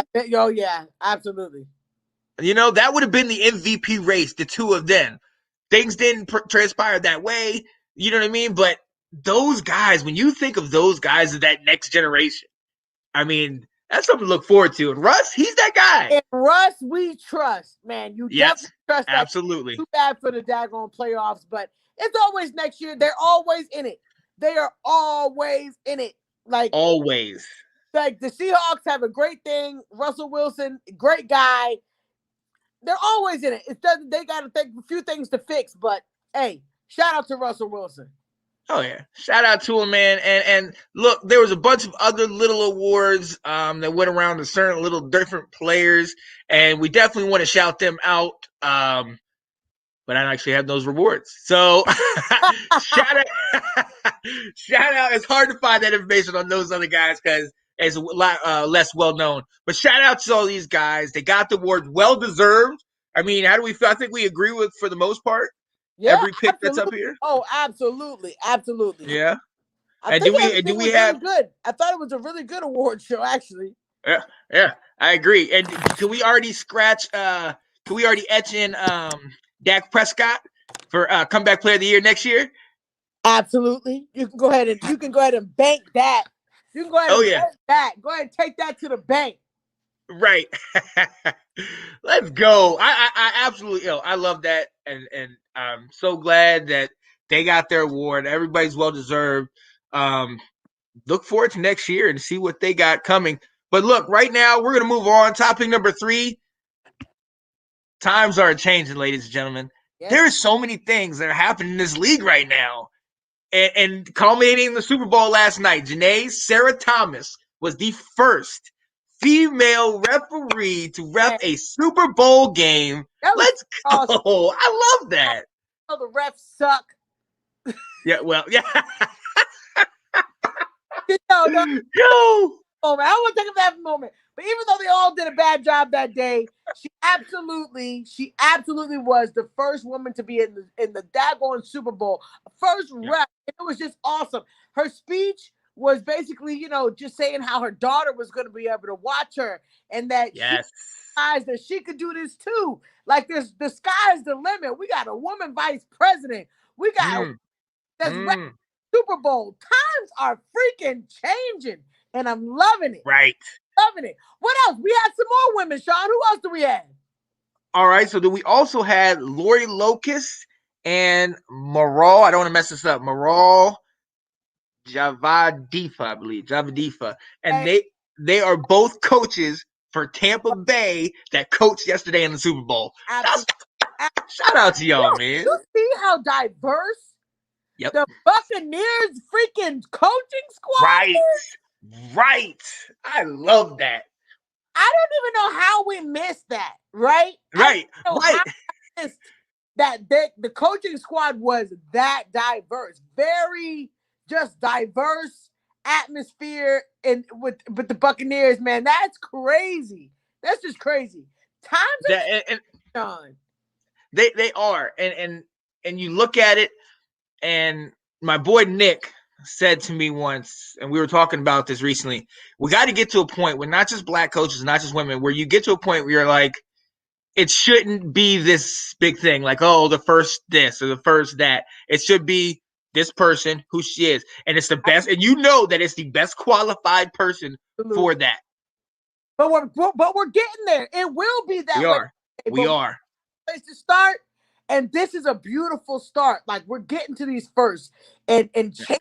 S1: absolutely.
S3: That would have been the MVP race, the two of them. Things didn't transpire that way, you know what I mean? But those guys, when you think of those guys of that next generation, I mean, that's something to look forward to. And Russ, he's that guy.
S1: And Russ, we trust, man. You definitely trust that.
S3: Absolutely.
S1: Too bad for the daggone playoffs, but it's always next year. They're always in it. They are always in it. Like
S3: always.
S1: Like the Seahawks have a great thing. Russell Wilson, great guy. They're always in it. They got to think a few things to fix, but hey, shout out to Russell Wilson.
S3: Oh yeah, shout out to him, man. And look, there was a bunch of other little awards that went around to certain little different players, and we definitely want to shout them out. But I don't actually have those rewards, so shout out. It's hard to find that information on those other guys because it's a lot less well known. But shout out to all these guys. They got the awards, well deserved. I mean, how do we feel? I think we agree with for the most part.
S1: Yeah,
S3: every pick that's up here.
S1: Oh, absolutely.
S3: Yeah.
S1: And do we have really good? I thought it was a really good award show, actually.
S3: Yeah, I agree. And can we already scratch? Can we already etch in Dak Prescott for comeback player of the year next year?
S1: Absolutely. You can go ahead and bank that. You can go ahead and bank that. Go ahead and take that to the bank.
S3: Right. Let's go. I absolutely I love that, and I'm so glad that they got their award. Everybody's well deserved. Look forward to next year and see what they got coming. But look, right now we're gonna move on. Topic number 3. Times are changing, ladies and gentlemen. Yes. There are so many things that are happening in this league right now. And culminating in the Super Bowl last night, Janae Sarah Thomas was the first female referee to ref a Super Bowl game. Let's go. Awesome. I love that.
S1: Oh, the refs suck.
S3: Yeah, well, yeah.
S1: Yo. Oh, man, I don't want to take that for a moment. But even though they all did a bad job that day, she absolutely was the first woman to be in the daggone Super Bowl. First ref. It was just awesome. Her speech was basically, just saying how her daughter was going to be able to watch her and that that she could do this too. Like the sky's the limit. We got a woman vice president. We got Super Bowl. Times are freaking changing. and I'm loving it.
S3: Right.
S1: Loving it. What else? We had some more women, Sean. Who else do we have?
S3: All right. So, do we also had Lori Locust and Maral? I don't want to mess this up. Maral Javadifa, I believe. Javadifa. And they are both coaches for Tampa Bay that coached yesterday in the Super Bowl. Shout out to y'all, man.
S1: You see how diverse the Buccaneers freaking coaching squad is?
S3: Right. I love that.
S1: I don't even know how we missed that, right?
S3: Right.
S1: That the coaching squad was that diverse, very just diverse atmosphere, and with the Buccaneers, man, that's crazy. That's just crazy. Times are done.
S3: They are, and you look at it, and my boy Nick said to me once, and we were talking about this recently, we got to get to a point where not just black coaches, not just women, where you get to a point where you're like, it shouldn't be this big thing, like, oh, the first this or the first that. It should be this person, who she is, and it's the best, and you know that it's the best qualified person for that.
S1: But we're getting there. It will be that way.
S3: We are.
S1: Place to start, and this is a beautiful start. Like, we're getting to these first and change the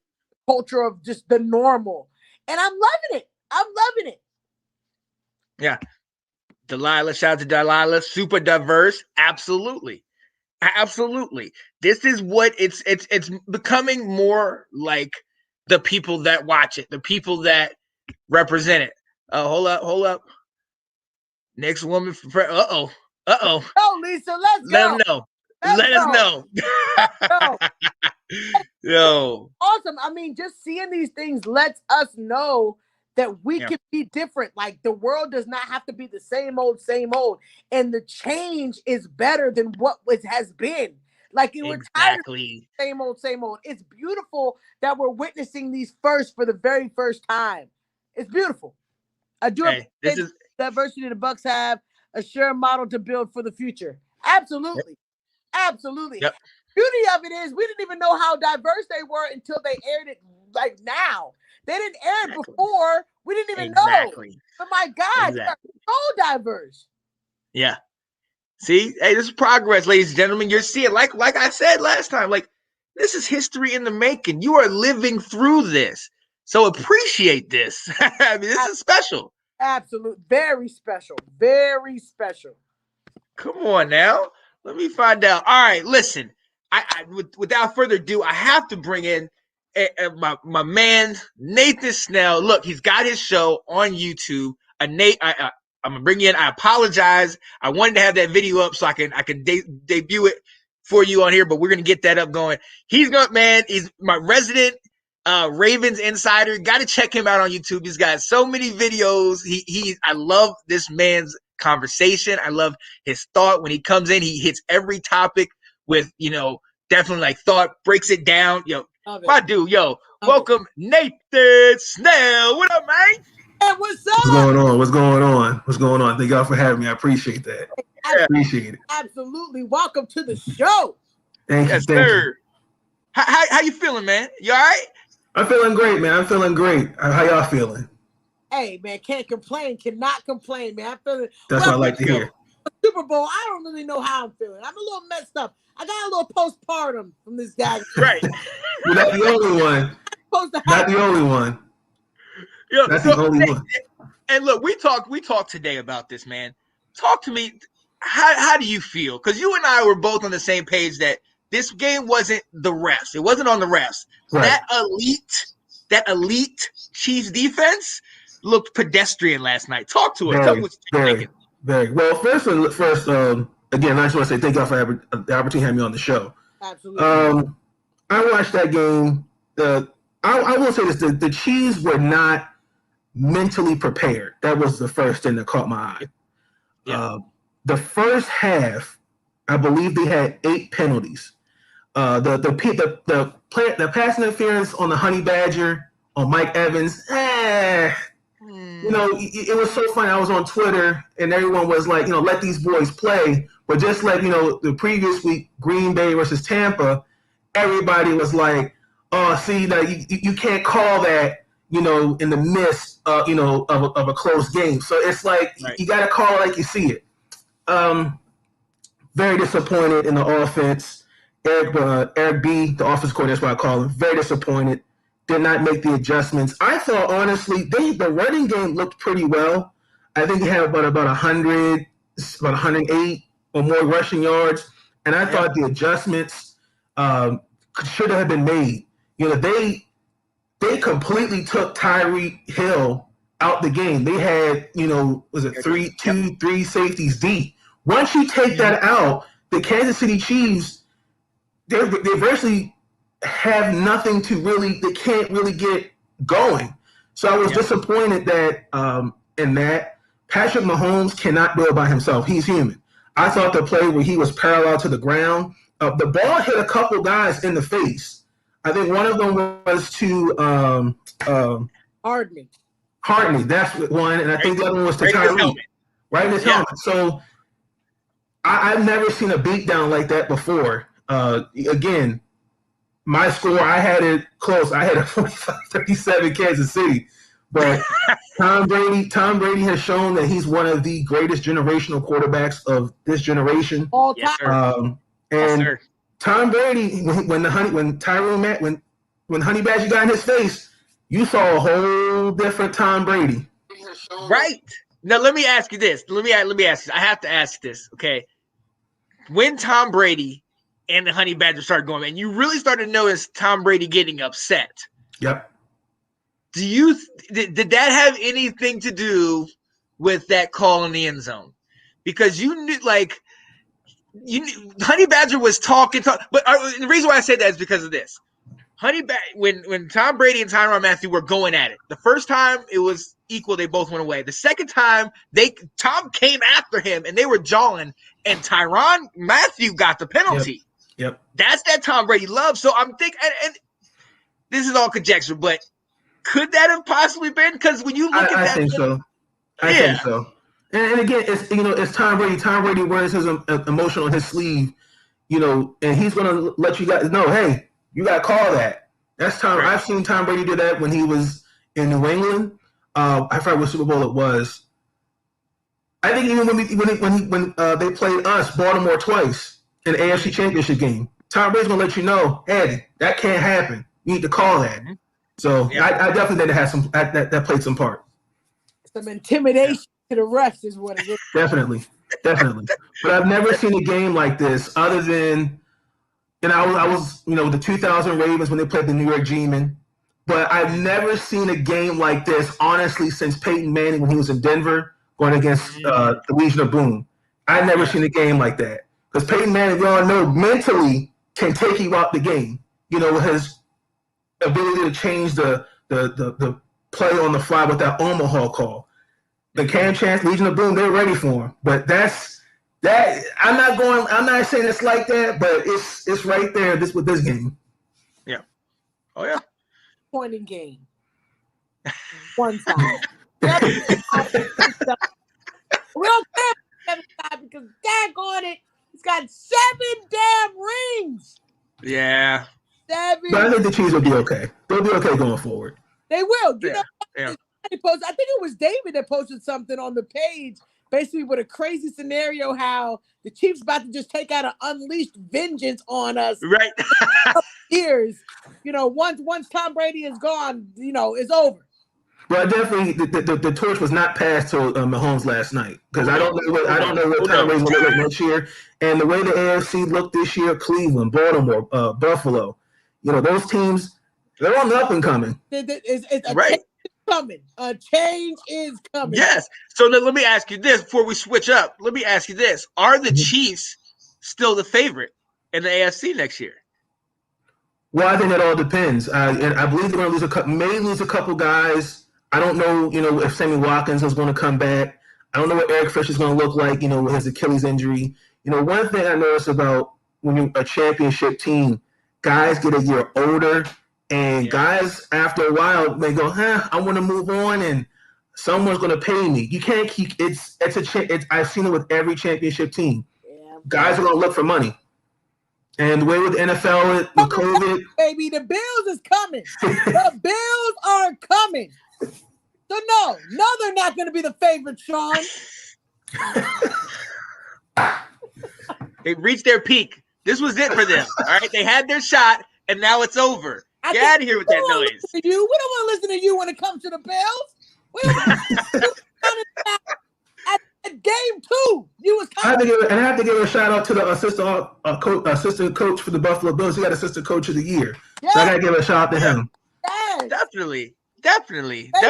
S1: culture of just the normal, and I'm loving it.
S3: Yeah, Delilah, shout out to Delilah, super diverse. Absolutely. This is what it's becoming more like the people that watch it, the people that represent it. Hold up. Next woman for uh-oh.
S1: Oh, Lisa, let's
S3: Let
S1: go.
S3: them know. Let us know. Yo.
S1: Awesome. I mean, just seeing these things lets us know that we can be different. Like, the world does not have to be the same old. And the change is better than what it has been. Like, we're tired of same old. It's beautiful that we're witnessing these first for the very first time. It's beautiful. I do appreciate the diversity the Bucs have, a sure model to build for the future. Absolutely. Yep. Beauty of it is we didn't even know how diverse they were until they aired it, like, now. They didn't air it before. We didn't even know. But my God, they're so diverse.
S3: Yeah. See, hey, this is progress, ladies and gentlemen. You're seeing, like I said last time, like, this is history in the making. You are living through this. So appreciate this. I mean, this is special.
S1: Absolutely. Very special. Very special.
S3: Come on now. Let me find out. All right, listen. Without further ado, I have to bring in my man, Nathan Snell. Look, he's got his show on YouTube. Nate, I'm gonna bring you in. I apologize. I wanted to have that video up so I can debut it for you on here, but we're gonna get that up going. He's my resident Ravens insider. Got to check him out on YouTube. He's got so many videos. I love this man's conversation. I love his thought. When he comes in, he hits every topic with, definitely like thought, breaks it down. My dude, welcome Nathan Snell. What up, man?
S1: Hey, what's up?
S5: What's going on? Thank y'all for having me. I appreciate that. Appreciate it.
S1: Absolutely. Welcome to the show.
S5: Thank you, sir.
S3: How you feeling, man? You all right?
S5: I'm feeling great, man. I'm feeling great. How y'all feeling?
S1: Hey, man, can't complain. Cannot complain, man. I'm feeling.
S5: That's what I like to hear.
S1: Super Bowl, I don't really know how I'm feeling. I'm a little messed up. I got a little postpartum from this guy.
S3: Right.
S5: You're not the only one. Not the only one. That's the only one.
S3: And look, we talked today about this, man. Talk to me. How do you feel? Because you and I were both on the same page that this game wasn't the refs. It wasn't on the refs. Right. That elite Chiefs defense looked pedestrian last night. Talk to us. Tell me what you're thinking.
S5: Very well. First, again, I just want to say thank y'all for the opportunity to have me on the show.
S1: Absolutely.
S5: I watched that game. I will say this: the Chiefs were not mentally prepared. That was the first thing that caught my eye.
S3: Yeah.
S5: The first half, I believe they had 8 penalties. The pass interference on the Honey Badger on Mike Evans. It was so funny. I was on Twitter and everyone was like, let these boys play. But just like, the previous week, Green Bay versus Tampa, everybody was like, oh, see, you can't call that. in the midst, of a close game. So it's like you got to call it like you see it. Very disappointed in the offense. Eric B, the offense coordinator, that's what I call him. Very disappointed. Did not make the adjustments. I thought, honestly, the running game looked pretty well. I think he had about 108 or more rushing yards. And I thought the adjustments should have been made. They completely took Tyreek Hill out the game. They had, three safeties deep. Once you take that out, the Kansas City Chiefs, they virtually have nothing to really, they can't really get going. So I was disappointed that in that Patrick Mahomes cannot do it by himself. He's human. I thought the play where he was parallel to the ground, the ball hit a couple guys in the face. I think one of them was to
S1: Hardly.
S5: That's one, and I think the other one was to Tyreek. Right in his helmet. So I've never seen a beatdown like that before. Again, my score, I had it close. I had a 45-37 Kansas City. But Tom Brady has shown that he's one of the greatest generational quarterbacks of this generation.
S1: All time.
S5: And Tom Brady, when Honey Badger got in his face, you saw a whole different Tom Brady.
S3: Right. Now let me ask you this. Let me ask you. I have to ask this. Okay. When Tom Brady and the Honey Badger started going, and you really started to notice Tom Brady getting upset.
S5: Yep.
S3: Did that have anything to do with that call in the end zone? Because you knew, Honey Badger was talking, but the reason why I said that is because of this. When Tom Brady and Tyrann Mathieu were going at it, the first time it was equal, they both went away. The second time, Tom came after him and they were jawing, and Tyrann Mathieu got the penalty.
S5: Yep.
S3: That's that Tom Brady love. So I'm thinking, and this is all conjecture, but could that have possibly been? Because when you look at that,
S5: I think so. I think so. And again, it's Tom Brady. Tom Brady wears his emotion on his sleeve, and he's going to let you guys know, hey, you got to call that. That's Tom. Right. I've seen Tom Brady do that when he was in New England. I forgot what Super Bowl it was. I think even when they played us, Baltimore, twice in the AFC Championship game, Tom Brady's going to let you know, hey, that can't happen. You need to call that. So I definitely think it has some that played some part.
S1: Some intimidation to the refs is what it is.
S5: Definitely. But I've never seen a game like this other than, I was the 2000 Ravens when they played the New York G-Men. But I've never seen a game like this, honestly, since Peyton Manning when he was in Denver going against the Legion of Boom. I've never seen a game like that. Because Peyton Manning, we all know, mentally can take you out the game. With his ability to change the play on the fly with that Omaha call. The Cam Chance, Legion of Boom, they're ready for him. But that's that. I'm not saying it's like that, but it's right there. With this game.
S3: Yeah. Oh yeah.
S1: Pointing game. One side. We don't care the other side because daggone it, he's got 7 damn rings.
S3: Yeah.
S1: 7.
S5: But I think the Chiefs will be okay. They'll be okay going forward.
S1: They will.
S3: Yeah.
S1: I think it was David that posted something on the page, basically with a crazy scenario how the Chiefs about to just take out an unleashed vengeance on us.
S3: Right.
S1: Years. Once Tom Brady is gone, it's over.
S5: Well, definitely the torch was not passed to Mahomes last night because I don't know what Tom Brady's going to look like next year. And the way the AFC looked this year, Cleveland, Baltimore, Buffalo, those teams, they're on the up and coming.
S1: It's
S3: right.
S1: Coming. A change is coming.
S3: Yes. So let me ask you this before we switch up. Let me ask you this. Are the Chiefs still the favorite in the AFC next year?
S5: Well, I think that all depends. And I believe they're going to lose a couple guys. I don't know, if Sammy Watkins is going to come back. I don't know what Eric Fisher's going to look like, with his Achilles injury. One thing I noticed about when you're a championship team, guys get a year older. And guys, after a while, they go, I want to move on, and someone's going to pay me. You can't keep I've seen it with every championship team. Yeah. Guys are going to look for money. And the way with the NFL with COVID,
S1: baby, the Bills is coming. The Bills are coming. So no, they're not going to be the favorite, Sean.
S3: They reached their peak. This was it for them. All right, they had their shot, and now it's over. Get out of here with that noise.
S1: We don't want to listen to you when it comes to the Bills. We don't want to listen at game 2. You was
S5: I have to give a shout out to the assistant coach for the Buffalo Bills. He got assistant coach of the year. Yes. So I got to give a shout out to him.
S1: Yes.
S3: Definitely.
S1: They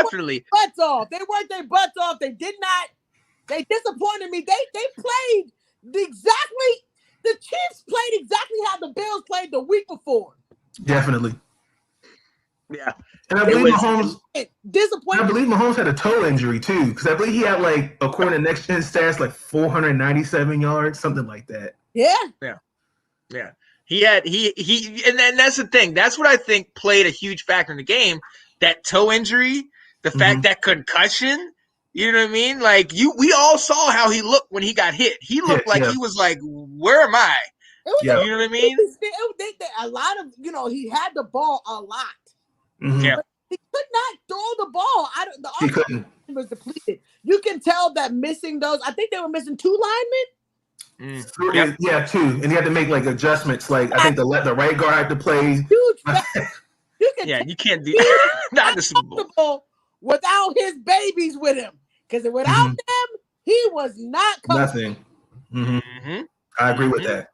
S1: worked their butts off. They did not. They disappointed me. They played the Chiefs played exactly how the Bills played the week before.
S5: Definitely.
S3: Yeah.
S5: And I believe Mahomes
S1: disappointed.
S5: I believe Mahomes had a toe injury too, because I believe he had, like, according to Next Gen stats, like 497 yards, something like that.
S1: Yeah.
S3: He and then that's the thing. That's what I think played a huge factor in the game. That toe injury, the fact that concussion. You know what I mean? Like we all saw how he looked when he got hit. He looked like he was like, "Where am I?" You know what I mean?
S1: A lot of he had the ball a lot.
S5: Mm-hmm.
S3: Yeah,
S1: he could not throw the ball. The offense was depleted. You can tell that missing those. I think they were missing 2 linemen.
S5: Yep. Yeah, 2, and he had to make like adjustments. Like I think the right guard had to play.
S1: Huge.
S3: You can't do not in the Super Bowl
S1: without his babies with him. Because without them, he was not coming.
S5: Nothing. Mm-hmm. I agree with that.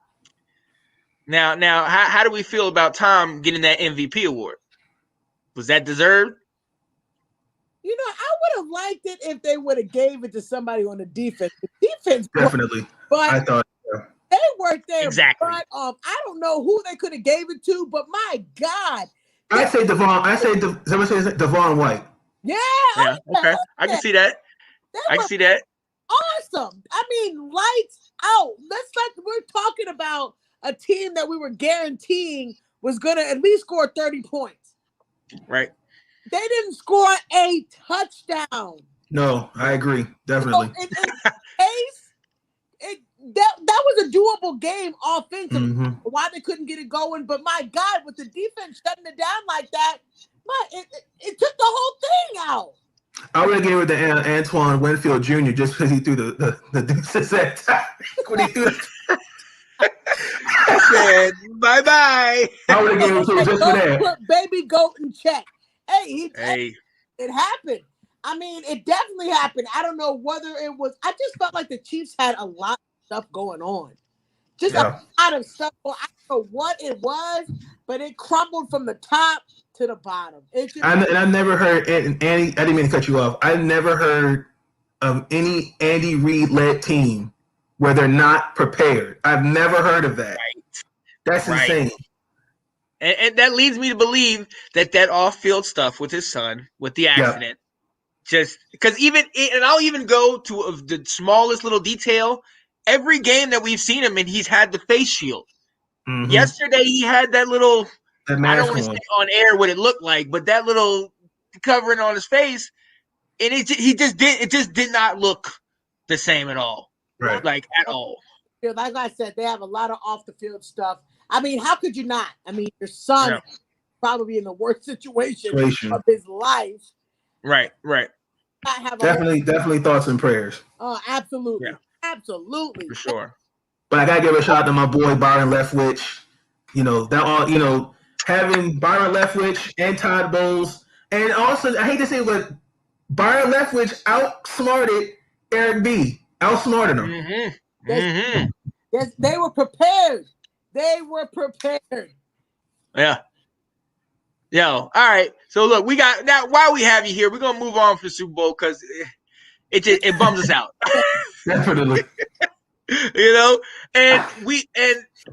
S3: Now, how do we feel about Tom getting that MVP award? Was that deserved?
S1: I would have liked it if they would have gave it to somebody on the defense. The defense
S5: definitely.
S1: But
S5: I thought
S1: they worked their
S3: exactly.
S1: butt off. I don't know who they could have gave it to, but my God.
S5: I say Devon White.
S1: Yeah.
S3: Okay. I can see that. I can see that.
S1: Awesome. I mean, lights out. We're talking about a team that we were guaranteeing was going to at least score 30 points.
S3: Right.
S1: They didn't score a touchdown.
S5: No, I agree. Definitely.
S1: That was a doable game offensively. Mm-hmm. Why they couldn't get it going, but my God, with the defense shutting it down like that, it took the whole thing out.
S5: I would have given it to Antoine Winfield Jr. just because he threw the deuces at time when he threw
S3: said bye-bye.
S5: I would have given it to him just for that.
S1: Put baby goat in check. Hey, it happened. I mean, it definitely happened. I don't know whether it was. I just felt like the Chiefs had a lot of stuff going on. A lot of stuff. I don't know what it was, but it crumbled from the top to the bottom.
S5: I never heard, and Andy, I didn't mean to cut you off. I never heard of any Andy Reid-led team where they're not prepared. I've never heard of that.
S3: Right.
S5: That's insane.
S3: And that leads me to believe that off-field stuff with his son, with the accident, just because and I'll even go to the smallest little detail. Every game that we've seen him in, he's had the face shield. Mm-hmm. Yesterday, he had that little. I don't want to say on air what it looked like, but that little covering on his face, and it just did not look the same at all.
S5: Right.
S3: Like at all.
S1: Like I said, they have a lot of off the field stuff. I mean, how could you not? I mean, your son probably in the worst situation of his life.
S3: Right.
S5: Definitely thoughts and prayers.
S1: Oh, absolutely. Yeah. Absolutely.
S3: For sure.
S5: But I gotta give a shout out to my boy Byron Leftwich. Having Byron Leftwich and Todd Bowles, and also I hate to say it, but Byron Leftwich outsmarted Eric B. Outsmarted him.
S3: Mm-hmm.
S1: Yes, they were prepared.
S3: Yeah. Yo, all right. So look, we got now. While we have you here, we're gonna move on for the Super Bowl because it bums us out.
S5: Definitely.
S3: And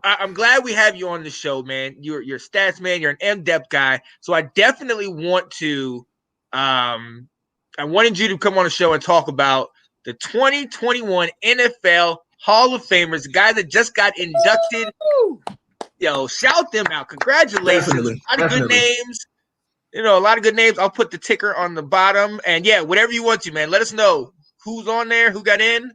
S3: I'm glad we have you on the show, man. You're stats man. You're an in-depth guy. So I definitely want to. I wanted you to come on the show and talk about the 2021 NFL Hall of Famers, the guy that just got inducted. Yo, shout them out. Congratulations.
S5: Definitely.
S3: A lot of good names. A lot of good names. I'll put the ticker on the bottom. And whatever you want to, man. Let us know who's on there, who got in.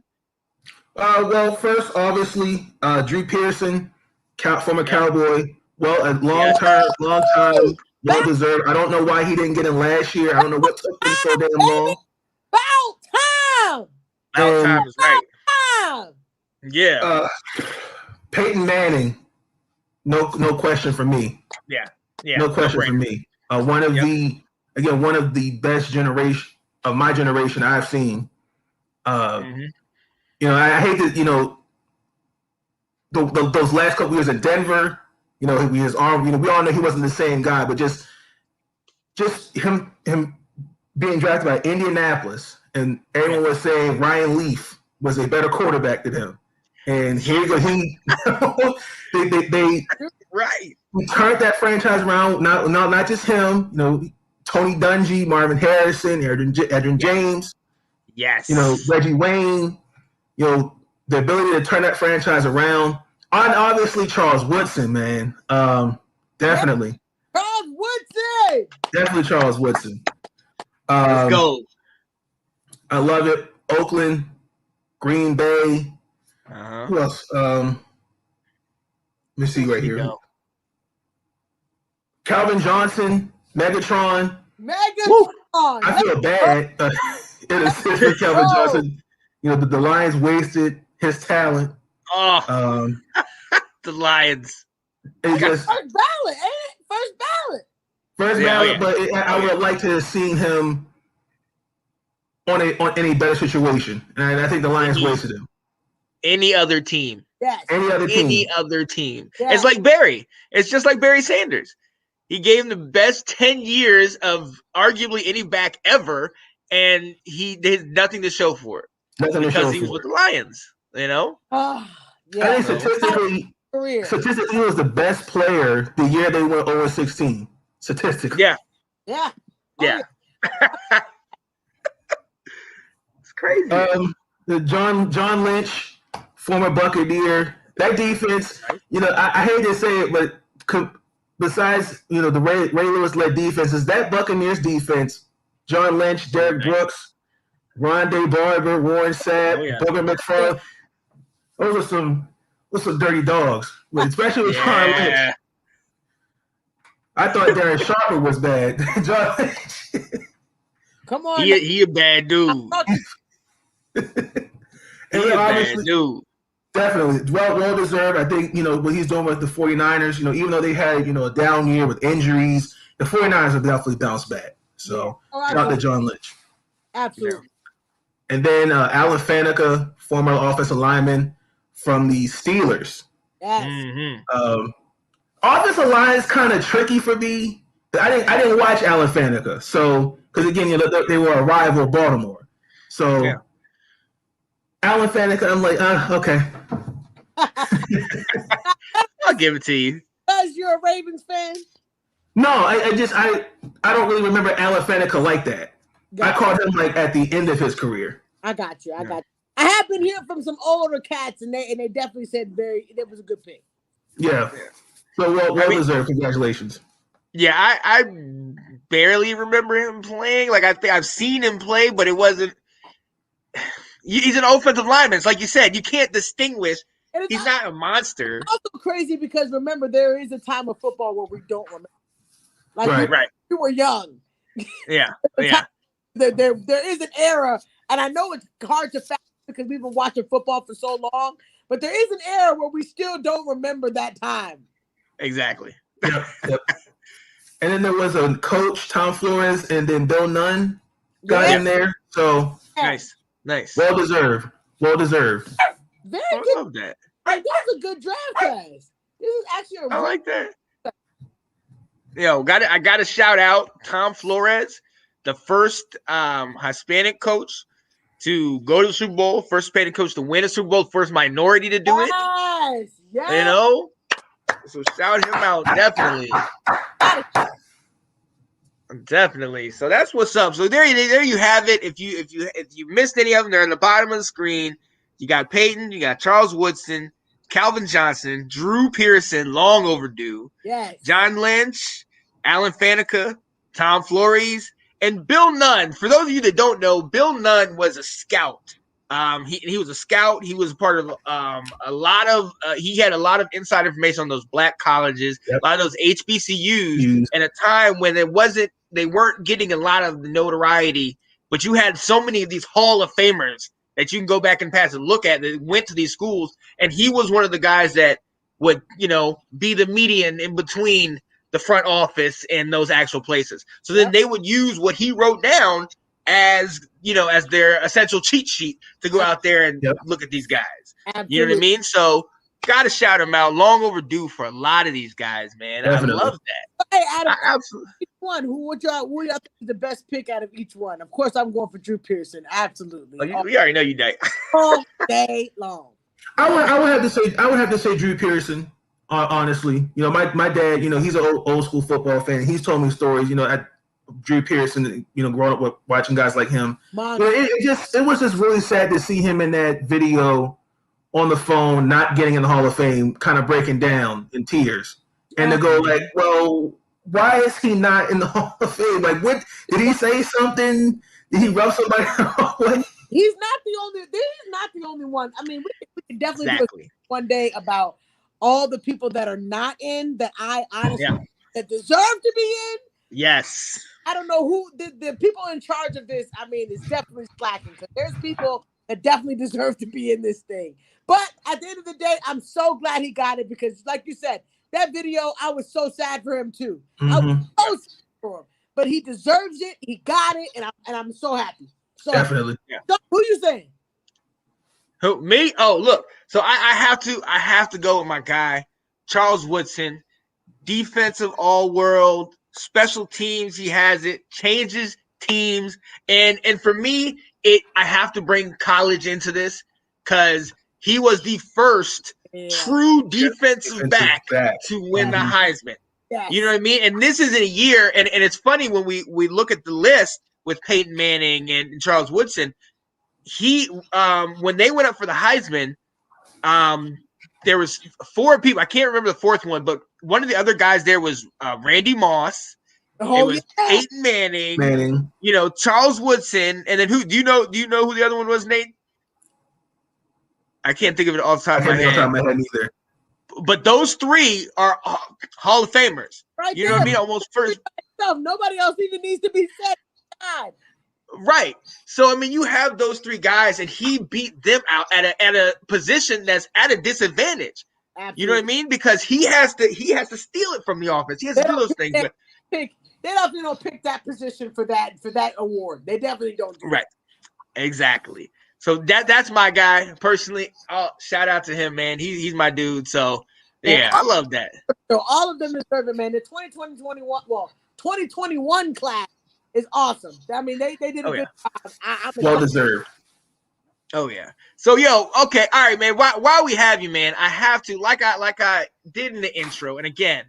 S5: Well, first, obviously, Drew Pearson. former Cowboy. Well, a long time, well deserved. I don't know why he didn't get in last year. I don't know what took him so damn long.
S1: About time.
S3: About time is right.
S1: Time.
S3: Yeah.
S5: Peyton Manning, no question for me.
S3: Yeah.
S5: No question for me. One of the best generation of my generation I've seen. You know, I hate that. Those last couple years in Denver. His arm. We all know he wasn't the same guy, but just him being drafted by Indianapolis, and everyone was saying Ryan Leaf was a better quarterback than him. And here you go. They turned that franchise around. Not just him. Tony Dungy, Marvin Harrison, Edwin James.
S3: Yes.
S5: Reggie Wayne. The ability to turn that franchise around. And obviously Charles Woodson, man. Definitely.
S1: Charles Woodson.
S5: Definitely Charles Woodson.
S3: Let's go.
S5: I love it. Oakland, Green Bay. Who else? Let me see right here. Calvin Johnson, Megatron. I feel bad. It is for Calvin Johnson. The Lions wasted his talent.
S3: The Lions.
S5: It just
S1: first ballot, ain't it?
S5: First ballot, but I would like to have seen him on any better situation, and I think the Lions wasted him.
S3: Any other team.
S1: Yes.
S5: Any other team.
S3: Yes. It's like Barry. It's just like Barry Sanders. He gave him the best 10 years of arguably any back ever, and he did nothing to show for it. Because he was with the Lions,
S1: I
S5: think statistically, he was the best player the year they went 0-16. Statistically.
S3: Yeah.
S1: It's
S5: crazy. The John Lynch, former Buccaneer, that defense. I hate to say it, but besides the Ray Lewis led defenses, that Buccaneers defense, John Lynch, Derek Brooks, Rondé Barber, Warren Sapp, Booger McFarland. Those are some dirty dogs, especially with John Lynch. I thought Darren Sharper was bad. John Lynch.
S1: Come on.
S3: He a bad dude.
S5: He a bad dude. Definitely. Well deserved. I think, what he's doing with the 49ers, even though they had, a down year with injuries, the 49ers have definitely bounced back. So, shout out to John Lynch.
S1: Absolutely.
S5: And then Alan Faneca, former offensive lineman from the Steelers.
S1: Yes.
S5: Offensive line is kind of tricky for me. I didn't watch Alan Faneca, so because again, they were a rival of Baltimore. So Alan Faneca, I'm like, okay.
S3: I'll give it to you.
S1: Because you're a Ravens fan?
S5: No, I don't really remember Alan Faneca like that. I caught him like at the end of his career.
S1: I got you. I have been hearing from some older cats, and they definitely said it was a good pick.
S5: Yeah. So well deserved. Congratulations.
S3: Yeah, I barely remember him playing. Like I think I've seen him play, but it wasn't. He's an offensive lineman. It's like you said, you can't distinguish. He's not a monster.
S1: It's also crazy because remember, there is a time of football where we don't remember. Like we were young.
S3: Yeah.
S1: There is an era, and I know it's hard to fact because we've been watching football for so long, but there is an era where we still don't remember that time.
S3: Exactly.
S5: Yep. And then there was a coach, Tom Flores, and then Bill Nunn got in there. So
S3: nice.
S5: Well deserved.
S1: Very
S3: good. I love that.
S1: Like, that's a good draft class. This is actually
S3: I like that. I got to shout out Tom Flores, the first Hispanic coach to go to the Super Bowl, first Hispanic coach to win a Super Bowl, first minority to do it.
S1: Yes.
S3: So shout him out, definitely. Definitely. So that's what's up. So there you have it. If you missed any of them, they're on the bottom of the screen. You got Peyton, you got Charles Woodson, Calvin Johnson, Drew Pearson, long overdue.
S1: Yes.
S3: John Lynch, Alan Faneca, Tom Flores, and Bill Nunn. For those of you that don't know, Bill Nunn was a scout He was a scout. He was part of a lot of. He had a lot of inside information on those black colleges, a lot of those HBCUs, at a time when they weren't getting a lot of the notoriety. But you had so many of these Hall of Famers that you can go back and pass and look at that went to these schools, and he was one of the guys that would, be the median in between the front office and those actual places. So then they would use what he wrote down as their essential cheat sheet to go out there and look at these guys. Absolutely. You know what I mean? So gotta shout him out. Long overdue for a lot of these guys, man. Definitely. I love that.
S1: Hey, absolutely. Each one, who y'all think is the best pick out of each one? Of course, I'm going for Drew Pearson. Absolutely.
S3: We already know you did.
S1: All day long.
S5: I would have to say Drew Pearson. Honestly, my dad, he's an old school football fan. He's told me stories, at Drew Pearson, growing up with watching guys like him. It was just really sad to see him in that video on the phone, not getting in the Hall of Fame, kind of breaking down in tears, and to go like, well, why is he not in the Hall of Fame? Like, what did he say something? Did he rub somebody off?
S1: He's not the only one. I mean, we can definitely do it one day about all the people that are not in that I honestly that deserve to be in.
S3: Yes.
S1: I don't know who the people in charge of this. I mean, it's definitely slacking because there's people that definitely deserve to be in this thing. But at the end of the day, I'm so glad he got it because, like you said, that video, I was so sad for him too. Mm-hmm. I was so sad for him, but he deserves it. He got it, and I'm so happy. So,
S5: definitely.
S1: So who you saying?
S3: Who, me? Oh, look. So I have to go with my guy, Charles Woodson, defensive all-world, special teams. He has it, changes teams, and for me, I have to bring college into this because he was the first true defensive back to win the Heisman. Yes. You know what I mean? And this isn't a year, and it's funny when we look at the list with Peyton Manning and Charles Woodson. He when they went up for the Heisman, there was 4 people. I can't remember the 4th one, but one of the other guys there was Randy Moss. It was Peyton Manning. Charles Woodson, and then who? Do you know who the other one was, Nate? I can't think of it off the top of my head.
S5: Either.
S3: But those 3 are Hall of Famers. Right, you know what I mean? Almost first.
S1: Nobody else even needs to be said. God.
S3: Right. So I mean, you have those 3 guys, and he beat them out at a position that's at a disadvantage. Absolutely. You know what I mean? Because he has to steal it from the offense. He has to do those things. But
S1: they definitely don't pick that position for that award. They definitely don't do
S3: right. That. Exactly. So that's my guy personally. Oh, shout out to him, man. He's my dude. So yeah, I love that.
S1: So all of them deserve it, man. The 2021 class is awesome. I mean, they did a good job.
S5: Well deserved.
S3: Oh yeah. So okay, all right, man. While we have you, man, I have to like I did in the intro, and again,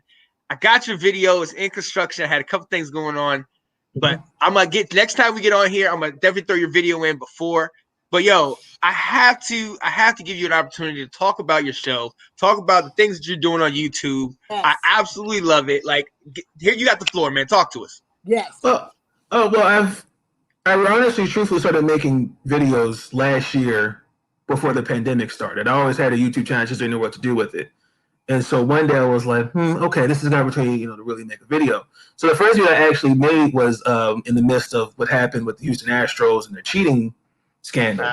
S3: I got your video. It's in construction. I had a couple things going on, but I'm gonna get next time we get on here. I'm gonna definitely throw your video in before. But I have to give you an opportunity to talk about your show, talk about the things that you're doing on YouTube. Yes. I absolutely love it. Like, here, you got the floor, man. Talk to us.
S1: Yes.
S5: Well, I honestly, truthfully started making videos last year before the pandemic started. I always had a YouTube channel, just didn't know what to do with it. And so one day I was like, okay, this is an opportunity, to really make a video. So the first video I actually made was in the midst of what happened with the Houston Astros and their cheating scandal.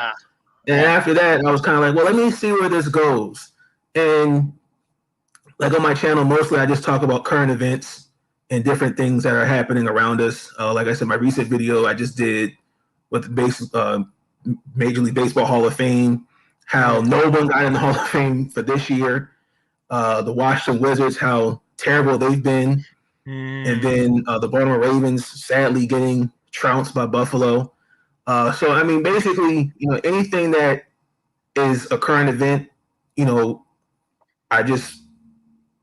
S5: And after that, I was kind of like, well, let me see where this goes. And like on my channel, mostly I just talk about current events and different things that are happening around us. Like I said, my recent video I just did with Major League Baseball Hall of Fame, how no one got in the Hall of Fame for this year. The Washington Wizards, how terrible they've been. And then the Baltimore Ravens sadly getting trounced by Buffalo. So, I mean, basically, anything that is a current event, I just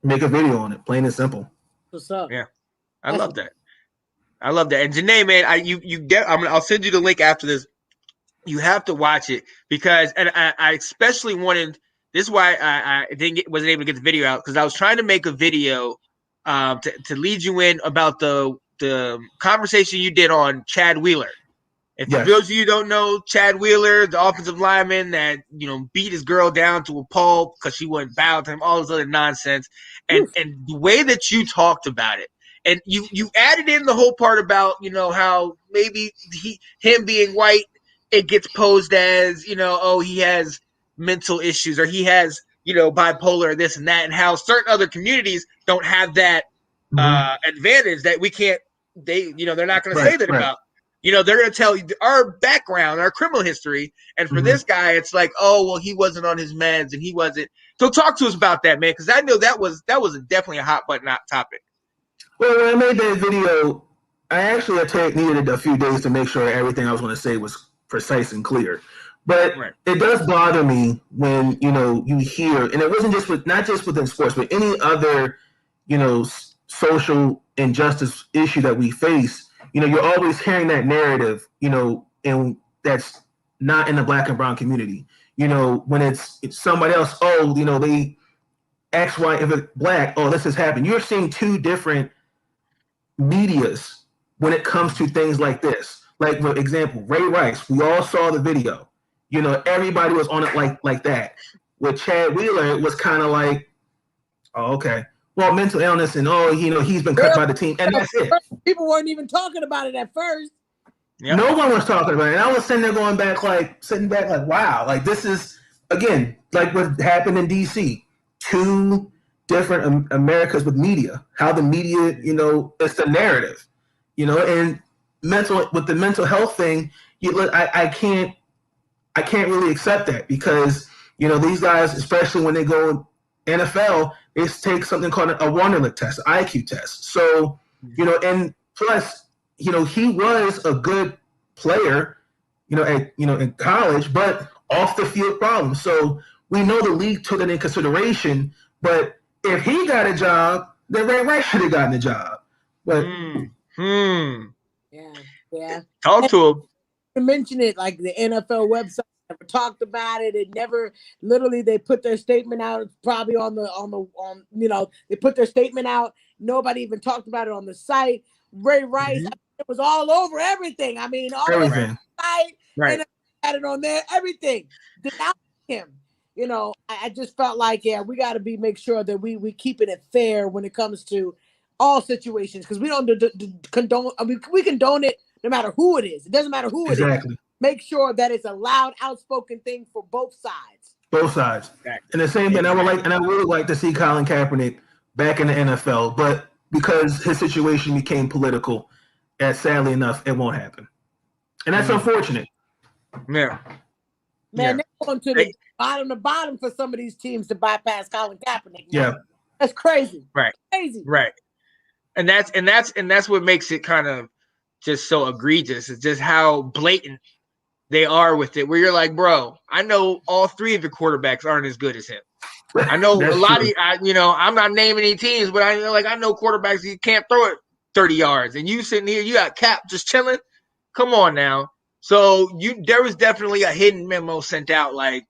S5: make a video on it, plain and simple.
S1: What's up?
S3: Yeah, I love that. And Janae, man, I'll send you the link after this. You have to watch it because, and I especially wanted. This is why I wasn't able to get the video out because I was trying to make a video to lead you in about the conversation you did on Chad Wheeler. And for those of you who don't know, Chad Wheeler, the offensive lineman that, beat his girl down to a pulp because she wouldn't bow to him, all this other nonsense. And the way that you talked about it, and you added in the whole part about, how maybe him being white, it gets posed as, he has mental issues or he has, bipolar, this and that, and how certain other communities don't have that advantage that we can't, they're not going to say that about. They're going to tell you our background, our criminal history. And for this guy, it's like, oh, well, he wasn't on his meds and he wasn't. So talk to us about that, man, because I know that was definitely a hot button topic.
S5: Well, when I made that video, I actually needed a few days to make sure everything I was going to say was precise and clear. But it does bother me when, you hear, and it wasn't not just within sports, but any other, social injustice issue that we face. You're always hearing that narrative, and that's not in the Black and brown community. When it's somebody else, they X, Y, if it's Black, this has happened. You're seeing two different medias when it comes to things like this. Like, for example, Ray Rice, we all saw the video. Everybody was on it like that. With Chad Wheeler, it was kind of like, oh, okay. Well, mental illness and he's been cut by the team, and that's it.
S1: People weren't even talking about it at first.
S5: Yep. No one was talking about it. And I was sitting back like, wow, like this is again like what happened in DC. Two different Americas with media. How the media, it's the narrative, and with the mental health thing. I can't really accept that because these guys, especially when they go NFL, they take something called a Wonderlic test, IQ test. So, and plus, he was a good player, in college, but off the field problems. So we know the league took it in consideration. But if he got a job, then Ray Rice should have gotten a job. But
S1: yeah.
S3: Talk to him.
S1: To mention it, like the NFL website never talked about it. It never, literally, they put their statement out. Probably they put their statement out. Nobody even talked about it on the site. Ray Rice, it was all over everything. I mean, all over the site, and had it on there. Everything denounced him. I just felt like, we got to make sure that we keeping it fair when it comes to all situations because we don't condone. I mean, we condone it no matter who it is. It doesn't matter who it is. Make sure that it's a loud, outspoken thing for both sides.
S5: Both sides. And the same thing, I would like to see Colin Kaepernick back in the NFL, but because his situation became political, sadly enough, it won't happen. And that's unfortunate.
S1: Yeah. Man, they're going to the bottom for some of these teams to bypass Colin Kaepernick. Yeah. That's crazy.
S3: Right.
S1: Crazy.
S3: Right. And that's what makes it kind of just so egregious. It's just how blatant they are with it, where you're like, bro, I know all three of your quarterbacks aren't as good as him. I know a lot of I'm not naming any teams, but I know quarterbacks you can't throw it 30 yards, and you sitting here, you got Cap just chilling. Come on now. So there was definitely a hidden memo sent out, like,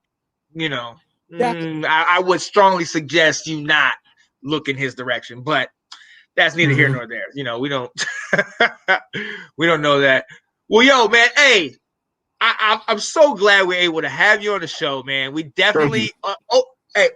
S3: I would strongly suggest you not look in his direction, but that's neither here nor there. We don't we don't know that. Well, yo, man, hey. I'm so glad we're able to have you on the show, man. We definitely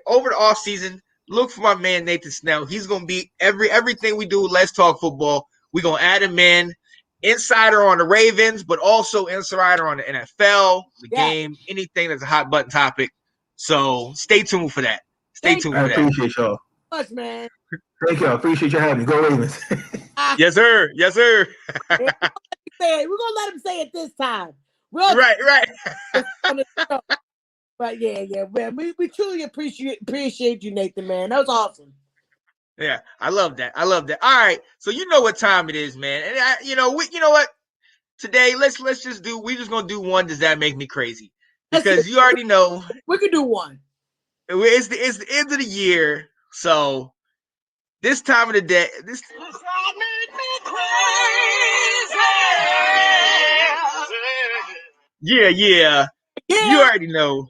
S3: over the off season, look for my man Nathan Snell. He's gonna be everything we do. Let's talk football. We're gonna add him in, insider on the Ravens, but also insider on the NFL, the game, anything that's a hot button topic. So stay tuned for that. Stay tuned for that.
S5: I appreciate y'all.
S1: Much, man.
S5: Thank y'all. Appreciate you having me. Go Ravens.
S3: Yes, sir. Yes, sir.
S1: We're gonna let him say it this time.
S3: Right.
S1: But man, we truly appreciate you, Nathan, man. That was awesome.
S3: Yeah, I love that. All right, so you know what time it is, man. And you know what? Today, let's just do. We're just gonna do one. Does that make me crazy? Because you already know
S1: we could do one.
S3: It's the end of the year, so this time of the day, this make me crazy. Yeah. You already know.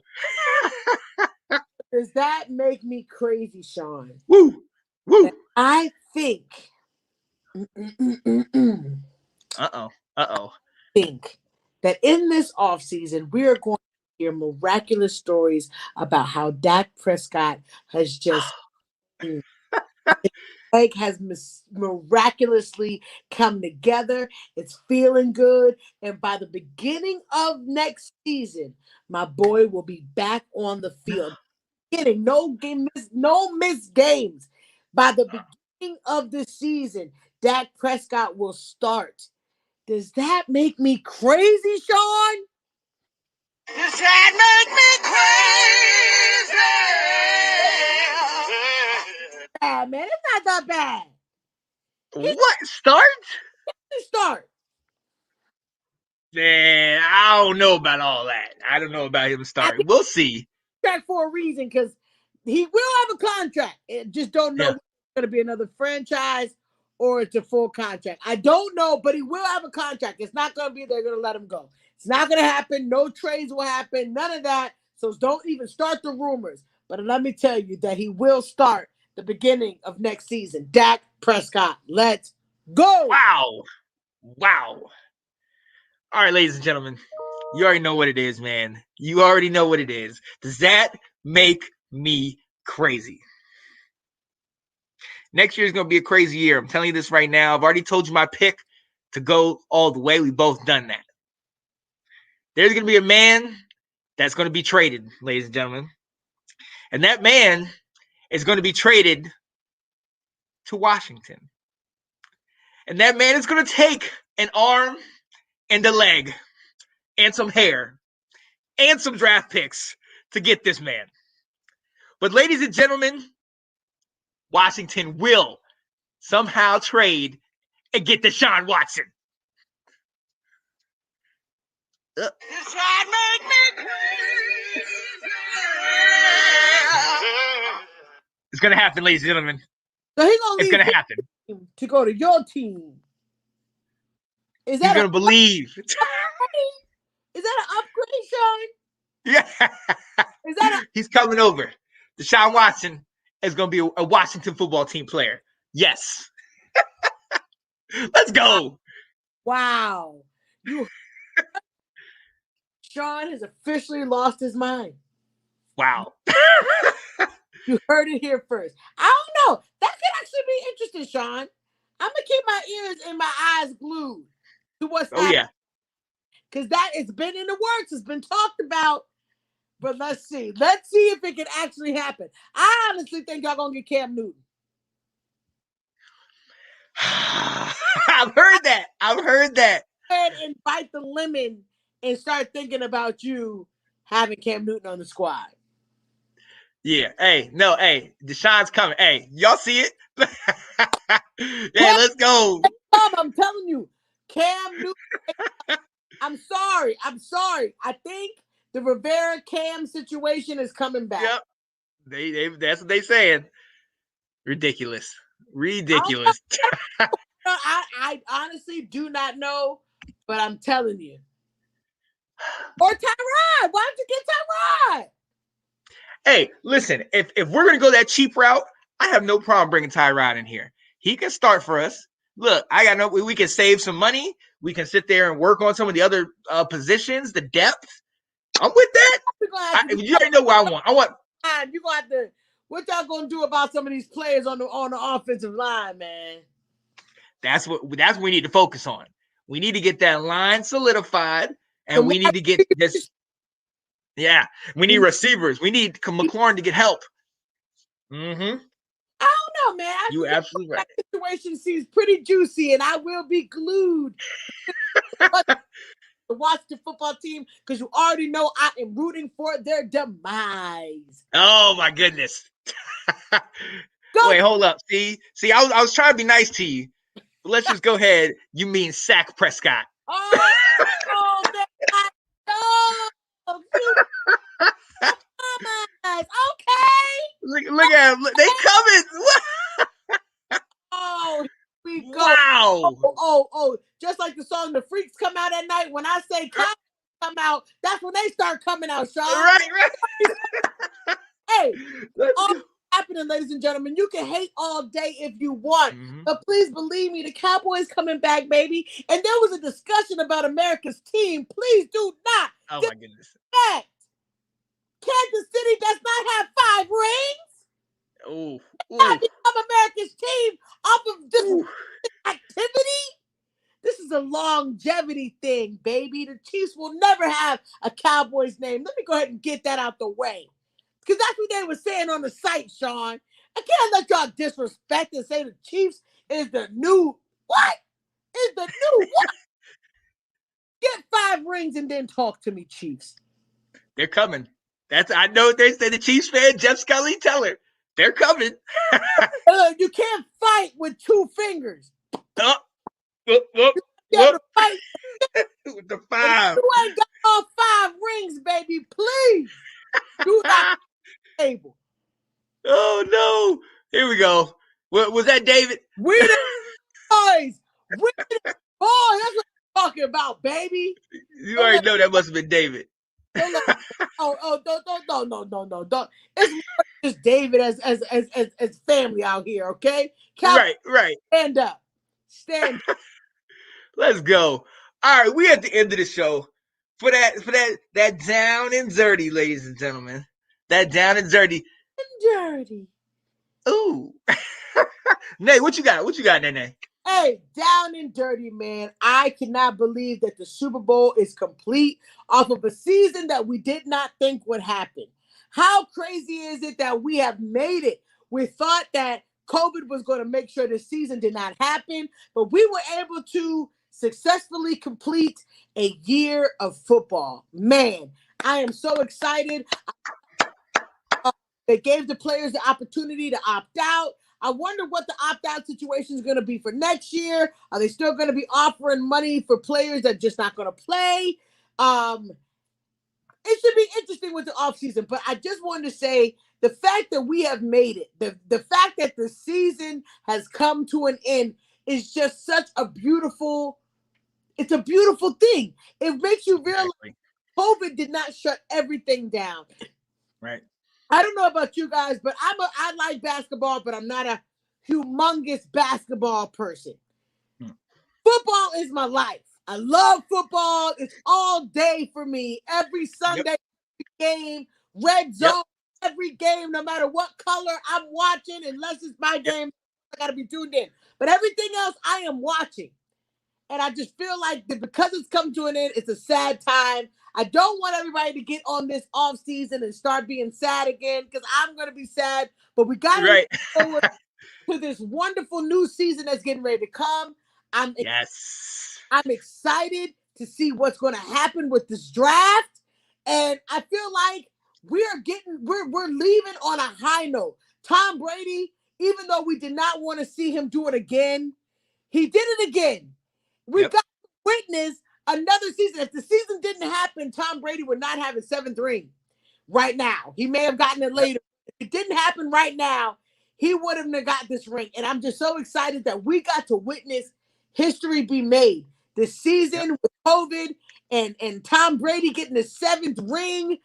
S1: Does that make me crazy, Sean?
S3: Woo.
S1: I think.
S3: Uh-oh.
S1: Think that in this offseason, we are going to hear miraculous stories about how Dak Prescott has just leg has miraculously come together. It's feeling good. And by the beginning of next season, my boy will be back on the field. Getting no missed games. By the beginning of the season, Dak Prescott will start. Does that make me crazy, Sean?
S3: Does that make me crazy?
S1: Bad, man. It's not that bad.
S3: What? Start?
S1: Start.
S3: Man, I don't know about all that. I don't know about him starting. We'll see.
S1: For a reason, because he will have a contract. Just don't know if it's going to be another franchise or it's a full contract. I don't know, but he will have a contract. It's not going to be they're going to let him go. It's not going to happen. No trades will happen. None of that. So don't even start the rumors. But let me tell you that he will start the beginning of next season. Dak Prescott, let's go.
S3: Wow. All right, ladies and gentlemen, you already know what it is, man. You already know what it is. Does that make me crazy? Next year is going to be a crazy year. I'm telling you this right now. I've already told you my pick to go all the way. We've both done that. There's going to be a man that's going to be traded, ladies and gentlemen. And that man is going to be traded to Washington. And that man is going to take an arm and a leg and some hair and some draft picks to get this man. But ladies and gentlemen, Washington will somehow trade and get Deshaun Watson. Does that make me crazy? It's going to happen, ladies and gentlemen.
S1: So
S3: it's going to happen.
S1: To go to your team.
S3: He's going to believe.
S1: Is that an upgrade, Sean?
S3: Yeah.
S1: Is that
S3: He's coming over. Deshaun Watson is going to be a Washington football team player. Yes. Let's go.
S1: Wow. Sean has officially lost his mind.
S3: Wow.
S1: You heard it here first. I don't know. That could actually be interesting, Sean. I'm going to keep my ears and my eyes glued to what's happening.
S3: Yeah.
S1: Because that it's been in the works. It's been talked about. But let's see. Let's see if it can actually happen. I honestly think y'all going to get Cam Newton.
S3: I've heard that.
S1: Go ahead and bite the lemon and start thinking about you having Cam Newton on the squad.
S3: Yeah. Hey, Deshaun's coming. Hey, y'all see it? Let's go.
S1: I'm telling you, Cam Newton. I'm sorry. I think the Rivera Cam situation is coming back.
S3: Yep. That's what they saying. Ridiculous.
S1: I honestly do not know, but I'm telling you. Or Tyrod. Why don't you get Tyrod?
S3: Hey, listen, if we're going to go that cheap route, I have no problem bringing Tyrod in here. He can start for us. Look, we can save some money. We can sit there and work on some of the other positions, the depth. I'm with that. You already know what I want.
S1: You're going to have to, what y'all going to do about some of these players on the offensive line, man?
S3: That's what we need to focus on. We need to get that line solidified, and we need to get this. Yeah, we need receivers. We need McLaurin to get help. Mm-hmm.
S1: I don't know, man.
S3: You absolutely right.
S1: That situation seems pretty juicy, and I will be glued to watch the football team because you already know I am rooting for their demise.
S3: Oh my goodness! Wait, hold up. See, I was trying to be nice to you. But let's just go ahead. You mean Sack Prescott?
S1: Oh, okay.
S3: Look at them. They coming.
S1: Oh, here we go.
S3: Wow.
S1: Oh, just like the song The Freaks Come Out at Night. When I say come out, that's when they start coming out, Sean.
S3: Right.
S1: Hey, happening, ladies and gentlemen. You can hate all day if you want, but please believe me, the Cowboys coming back, baby. And there was a discussion about America's team. Please do not.
S3: Oh my goodness.
S1: Kansas City does not have 5 rings.
S3: Oh,
S1: Not become America's team off of this activity. This is a longevity thing, baby. The Chiefs will never have a Cowboys name. Let me go ahead and get that out the way. Because that's what they were saying on the site, Sean. I can't let y'all disrespect and say the Chiefs is the new what? Is the new what? Get 5 rings and then talk to me, Chiefs.
S3: They're coming. I know they say the Chiefs fan, Jeff Scully, tell her. They're coming.
S1: You can't fight with 2 fingers.
S3: Whoop. Fight. With the 5.
S1: You ain't got all 5 rings, baby. Please do not table.
S3: Oh no! Here we go. What was that, David?
S1: We the boys. We the boys. That's what I'm talking about, baby.
S3: You already know that must have been David.
S1: Don't. It's more just David as family out here, okay?
S3: Right.
S1: Stand up.
S3: Let's go. All right, we at the end of the show for that down and dirty, ladies and gentlemen. That down and dirty. Ooh. Nay, what you got? What you got, Nene?
S1: Hey, down and dirty, man. I cannot believe that the Super Bowl is complete off of a season that we did not think would happen. How crazy is it that we have made it? We thought that COVID was going to make sure the season did not happen, but we were able to successfully complete a year of football. Man, I am so excited. They gave the players the opportunity to opt out. I wonder what the opt-out situation is going to be for next year. Are they still going to be offering money for players that are just not going to play? It should be interesting with the offseason, but I just wanted to say the fact that we have made it, the fact that the season has come to an end is just such a beautiful, it's a beautiful thing. It makes you realize COVID did not shut everything down.
S3: Right.
S1: I don't know about you guys, but I like basketball, but I'm not a humongous basketball person. Football is my life. I love football. It's all day for me. Every Sunday game, red zone, every game, no matter what color I'm watching, unless it's my game, I got to be tuned in. But everything else I am watching. And I just feel like that because it's come to an end, it's a sad time. I don't want everybody to get on this off season and start being sad again because I'm going to be sad. But we got to look forward to this wonderful new season that's getting ready to come. I'm excited to see what's going to happen with this draft. And I feel like we're leaving on a high note. Tom Brady, even though we did not want to see him do it again, he did it again. We've got to witness another season. If the season didn't happen, Tom Brady would not have his 7th ring right now. He may have gotten it later. If it didn't happen right now, he wouldn't have got this ring. And I'm just so excited that we got to witness history be made this season with COVID and Tom Brady getting his 7th ring.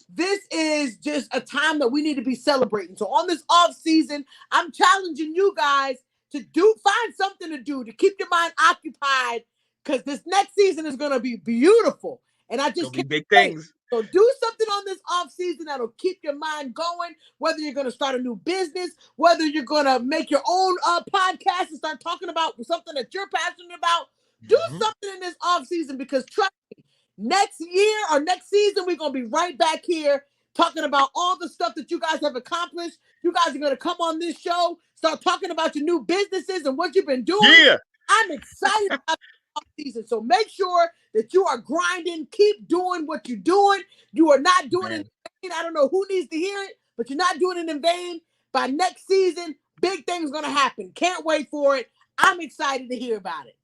S1: This is just a time that we need to be celebrating. So on this off season, I'm challenging you guys to find something to do to keep your mind occupied because this next season is going to be beautiful. And I just can't
S3: big things.
S1: So do something on this off season that'll keep your mind going, whether you're going to start a new business, whether you're going to make your own podcast and start talking about something that you're passionate about. Do something in this off season because trust me, next year or next season, we're going to be right back here talking about all the stuff that you guys have accomplished. You guys are going to come on this show, start talking about your new businesses and what you've been doing.
S3: Yeah.
S1: I'm excited about the off season. So make sure that you are grinding. Keep doing what you're doing. You are not doing it in vain. I don't know who needs to hear it, but you're not doing it in vain. By next season, big things going to happen. Can't wait for it. I'm excited to hear about it.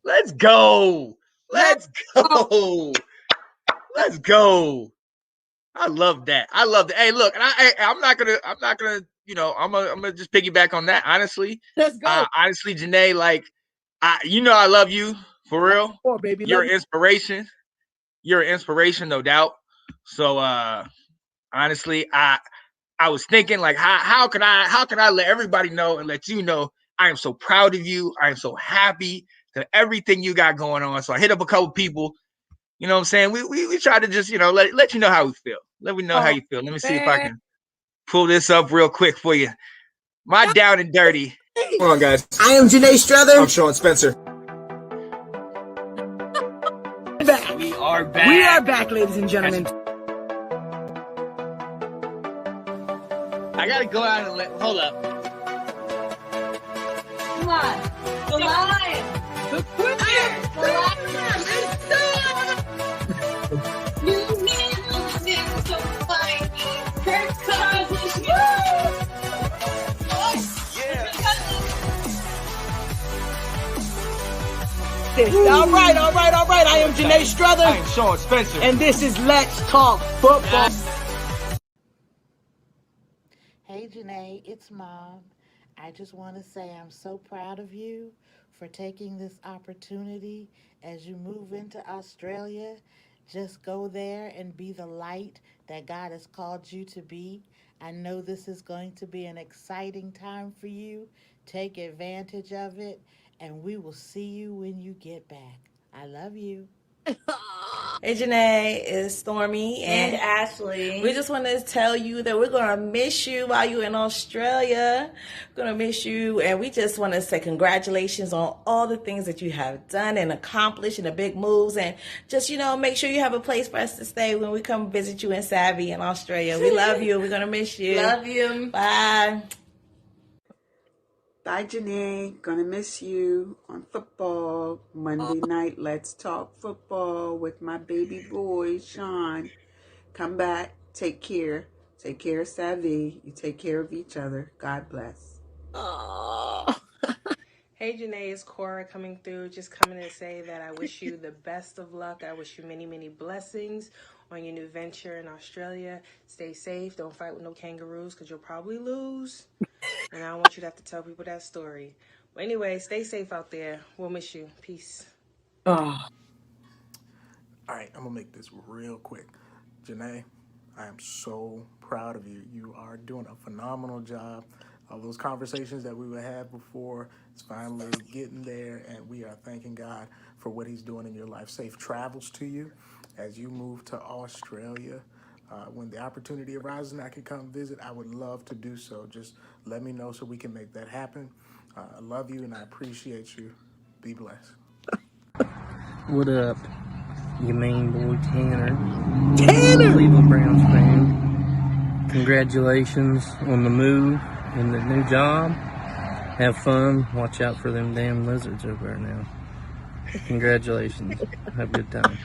S3: Let's go. Let's go. Let's go. I love that. Hey, look, and I'm not gonna, I'm gonna just piggyback on that. Honestly,
S1: let's go.
S3: Honestly, Janae, like, I love you for real.
S1: Oh, baby,
S3: you're an inspiration. You're an inspiration, no doubt. So, honestly, I was thinking like, how can I let everybody know and let you know I am so proud of you. I am so happy to everything you got going on. So I hit up a couple people. You know what I'm saying? We try to just, let you know how we feel. Let me know how you feel. Let me see if I can pull this up real quick for you. My down and dirty.
S2: Come on, guys.
S1: I am Janae Strother.
S2: I'm Sean Spencer.
S1: Back.
S3: We are back.
S1: We are back, ladies and gentlemen.
S3: I gotta go out and hold up.
S4: Come on. The line. The quicker. The line. New man losing so fine. Haircut.
S1: All right. I am Janae Strother.
S2: I am Sean Spencer.
S1: And this is Let's Talk Football.
S6: Hey Janae, it's Mom. I just want to say I'm so proud of you for taking this opportunity as you move into Australia. Just go there and be the light that God has called you to be. I know this is going to be an exciting time for you. Take advantage of it, and we will see you when you get back. I love you.
S7: Hey Janae, it's Stormy and
S8: Ashley.
S7: we just want to tell you that we're going to miss you while you're in Australia. We're going to miss you, and we just want to say congratulations on all the things that you have done and accomplished and the big moves, and just, make sure you have a place for us to stay when we come visit you in Savvy in Australia. We love you. We're going to miss you.
S8: Love you.
S7: Bye.
S9: Bye, Janae. Gonna miss you on football. Monday night, let's talk football with my baby boy, Sean. Come back. Take care. Take care of Savvy. You take care of each other. God bless.
S10: Hey Janae, it's Cora coming through. Just coming to say that I wish you the best of luck. I wish you many, many blessings on your new venture in Australia. Stay safe. Don't fight with no kangaroos because you'll probably lose. And I don't want you to have to tell people that story. But anyway, stay safe out there. We'll miss you. Peace.
S5: All right, I'm going to make this real quick. Janae, I am so proud of you. You are doing a phenomenal job. All those conversations that we would have before, it's finally getting there, and we are thanking God for what he's doing in your life. Safe travels to you as you move to Australia. When the opportunity arises and I can come visit, I would love to do so. Just let me know so we can make that happen. I love you and I appreciate you. Be blessed.
S11: What up? You main boy Tanner. Cleveland Browns fan. Congratulations on the move and the new job. Have fun. Watch out for them damn lizards over there now. Congratulations. Have a good time.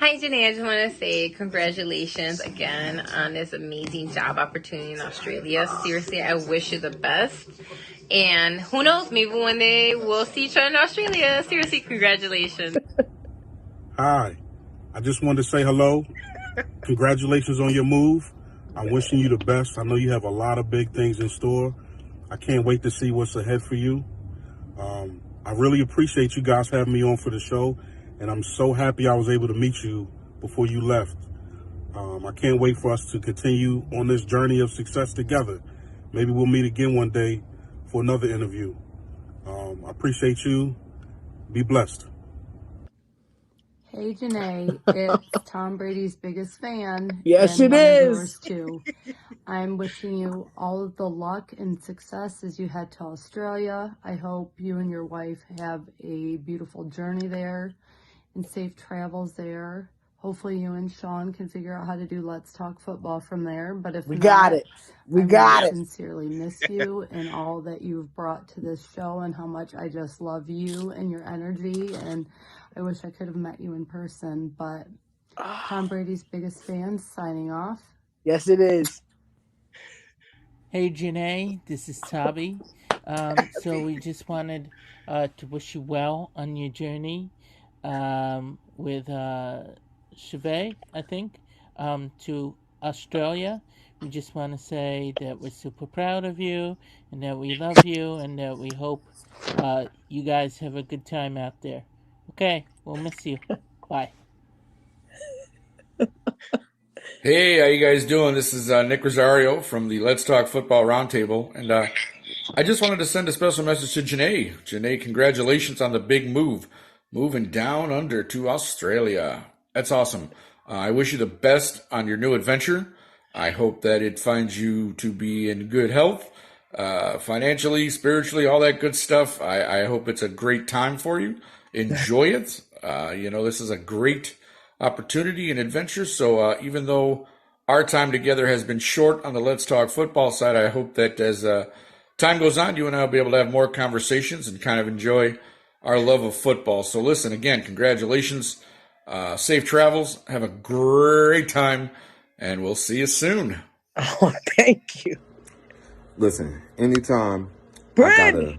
S8: Hi, Janae. I just want to say congratulations again on this amazing job opportunity in Australia. Seriously, I wish you the best. And who knows, maybe one day we'll see each other in Australia. Seriously, congratulations.
S12: Hi. I just wanted to say hello. Congratulations on your move. I'm wishing you the best. I know you have a lot of big things in store. I can't wait to see what's ahead for you. I really appreciate you guys having me on for the show. And I'm so happy I was able to meet you before you left. I can't wait for us to continue on this journey of success together. Maybe we'll meet again one day for another interview. I appreciate you. Be blessed.
S13: Hey Janae, it's Tom Brady's biggest fan.
S1: Yes,
S13: and
S1: it
S13: one
S1: is.
S13: Of yours too. I'm wishing you all of the luck and success as you head to Australia. I hope you and your wife have a beautiful journey there and safe travels there. Hopefully you and Sean can figure out how to do Let's Talk Football from there. But if
S1: We
S13: not,
S1: got it. We got
S13: I
S1: it.
S13: sincerely miss you and all that you've brought to this show and how much I just love you and your energy. And I wish I could have met you in person. But Tom Brady's biggest fan signing off.
S1: Yes, it is.
S14: Hey Janae, this is Tabi. So we just wanted to wish you well on your journey with Chevy, I think, to Australia. We just want to say that we're super proud of you and that we love you and that we hope you guys have a good time out there. Okay, we'll miss you. Bye.
S15: Hey, how you guys doing? This is Nick Rosario from the Let's Talk Football Roundtable, and I just wanted to send a special message to Janae. Janae, congratulations on the big move, moving down under to Australia. That's awesome. I wish you the best on your new adventure. I hope that it finds you to be in good health, financially, spiritually, all that good stuff. I hope it's a great time for you. Enjoy it. This is a great opportunity and adventure. So even though our time together has been short on the Let's Talk Football side, I hope that as time goes on, you and I will be able to have more conversations and kind of enjoy our love of football. So listen, again, congratulations. Safe travels. Have a great time, and we'll see you soon.
S1: Oh, thank you.
S16: Listen, anytime
S1: Brady.
S16: I gotta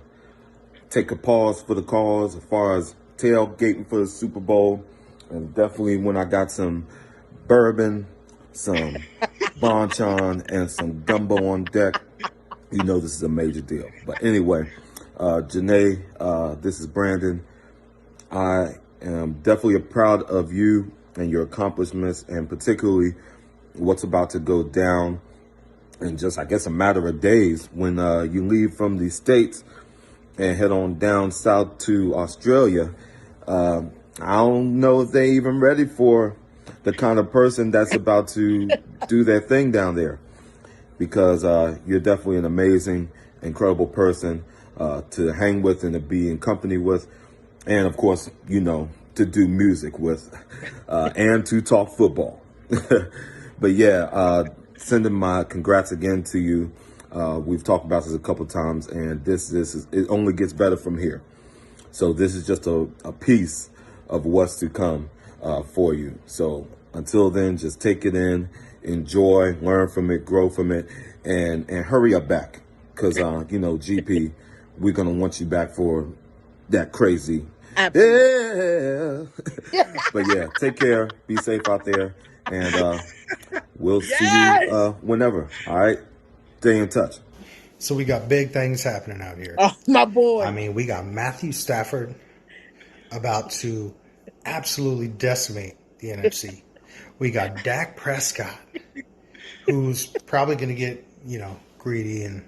S16: take a pause for the cause as far as tailgating for the Super Bowl, and definitely when I got some bourbon, some bonchon, and some gumbo on deck, you know this is a major deal. But anyway, Janae, this is Brandon. I am definitely proud of you and your accomplishments, and particularly what's about to go down in just, I guess, a matter of days when you leave from the States and head on down south to Australia. I don't know if they're even ready for the kind of person that's about to do their thing down there, because you're definitely an amazing, incredible person to hang with and to be in company with, and of course, to do music with and to talk football. But yeah, sending my congrats again to you. We've talked about this a couple times, and it only gets better from here. So this is just a piece of what's to come for you. So until then, just take it in, enjoy, learn from it, grow from it, and hurry up back. Because, GP, we're going to want you back for that crazy.
S1: Absolutely.
S16: Yeah. But yeah, take care. Be safe out there. And we'll see you whenever. All right? Stay in touch.
S17: So we got big things happening out here.
S1: Oh, my boy.
S17: I mean, we got Matthew Stafford about to absolutely decimate the NFC. We got Dak Prescott, who's probably going to get, greedy and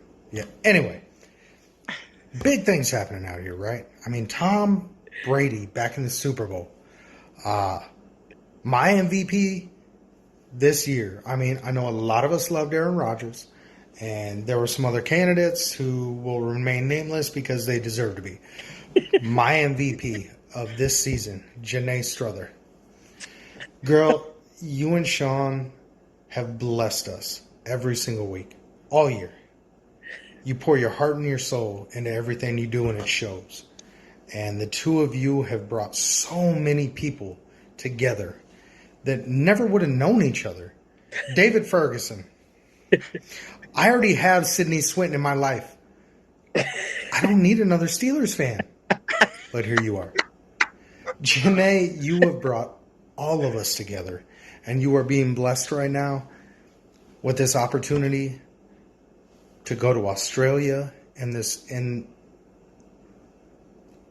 S17: Anyway, big things happening out here, right? I mean, Tom Brady back in the Super Bowl. My MVP this year. I mean, I know a lot of us loved Aaron Rodgers, and there were some other candidates who will remain nameless because they deserve to be. My MVP of this season, Janae Strother. Girl, you and Sean have blessed us every single week, all year. You pour your heart and your soul into everything you do, and it shows. And the two of you have brought so many people together that never would have known each other. David Ferguson. I already have Sydney Swinton in my life. I don't need another Steelers fan. But here you are. Janae, you have brought all of us together, and you are being blessed right now with this opportunity to go to Australia. And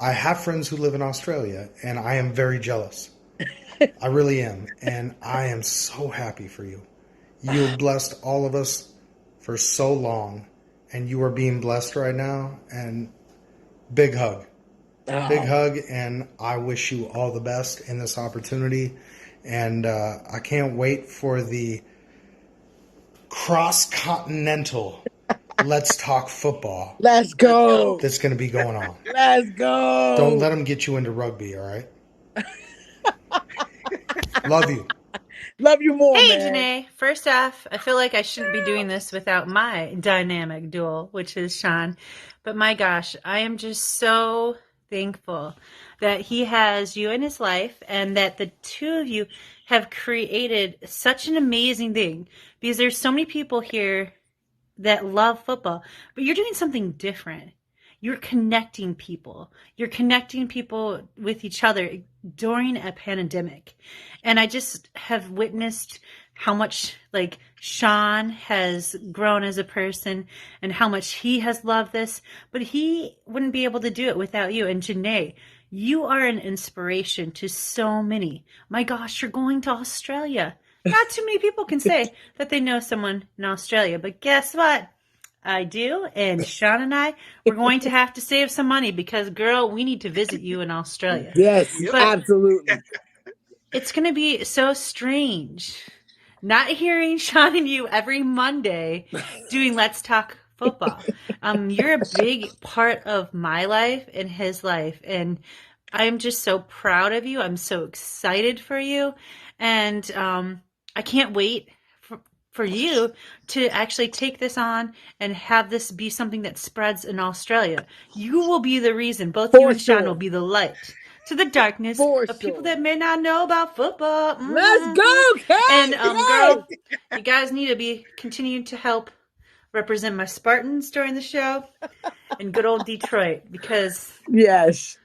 S17: I have friends who live in Australia, and I am very jealous. I really am, and I am so happy for you. You have blessed all of us for so long, and you are being blessed right now, and big hug.
S1: Oh.
S17: Big hug, and I wish you all the best in this opportunity, and I can't wait for the cross-continental Let's Talk Football.
S1: Let's go.
S17: That's going to be going on.
S1: Let's go.
S17: Don't let them get you into rugby, all right? Love you.
S1: Love you more,
S18: Hey,
S1: man.
S18: Janae. First off, I feel like I shouldn't be doing this without my dynamic duel, which is Sean. But my gosh, I am just so thankful that he has you in his life and that the two of you have created such an amazing thing, because there's so many people here that love football, but you're doing something different. You're connecting people. You're connecting people with each other during a pandemic. And I just have witnessed how much Sean has grown as a person and how much he has loved this, but he wouldn't be able to do it without you. And Janae, you are an inspiration to so many. My gosh, you're going to Australia. Not too many people can say that they know someone in Australia, but guess what? I do, and Sean and I, we're going to have to save some money because, girl, we need to visit you in Australia.
S1: Yes, absolutely.
S18: It's going to be so strange not hearing Sean and you every Monday doing Let's Talk Football. You're a big part of my life and his life, and I'm just so proud of you. I'm so excited for you, and I can't wait for you to actually take this on and have this be something that spreads in Australia. You will be the reason. Both you and Sean will be the light to the darkness of people that may not know about football.
S1: Let's go, Kay!
S18: And girl, you guys need to be continuing to help represent my Spartans during the show and good old Detroit, because
S1: yes,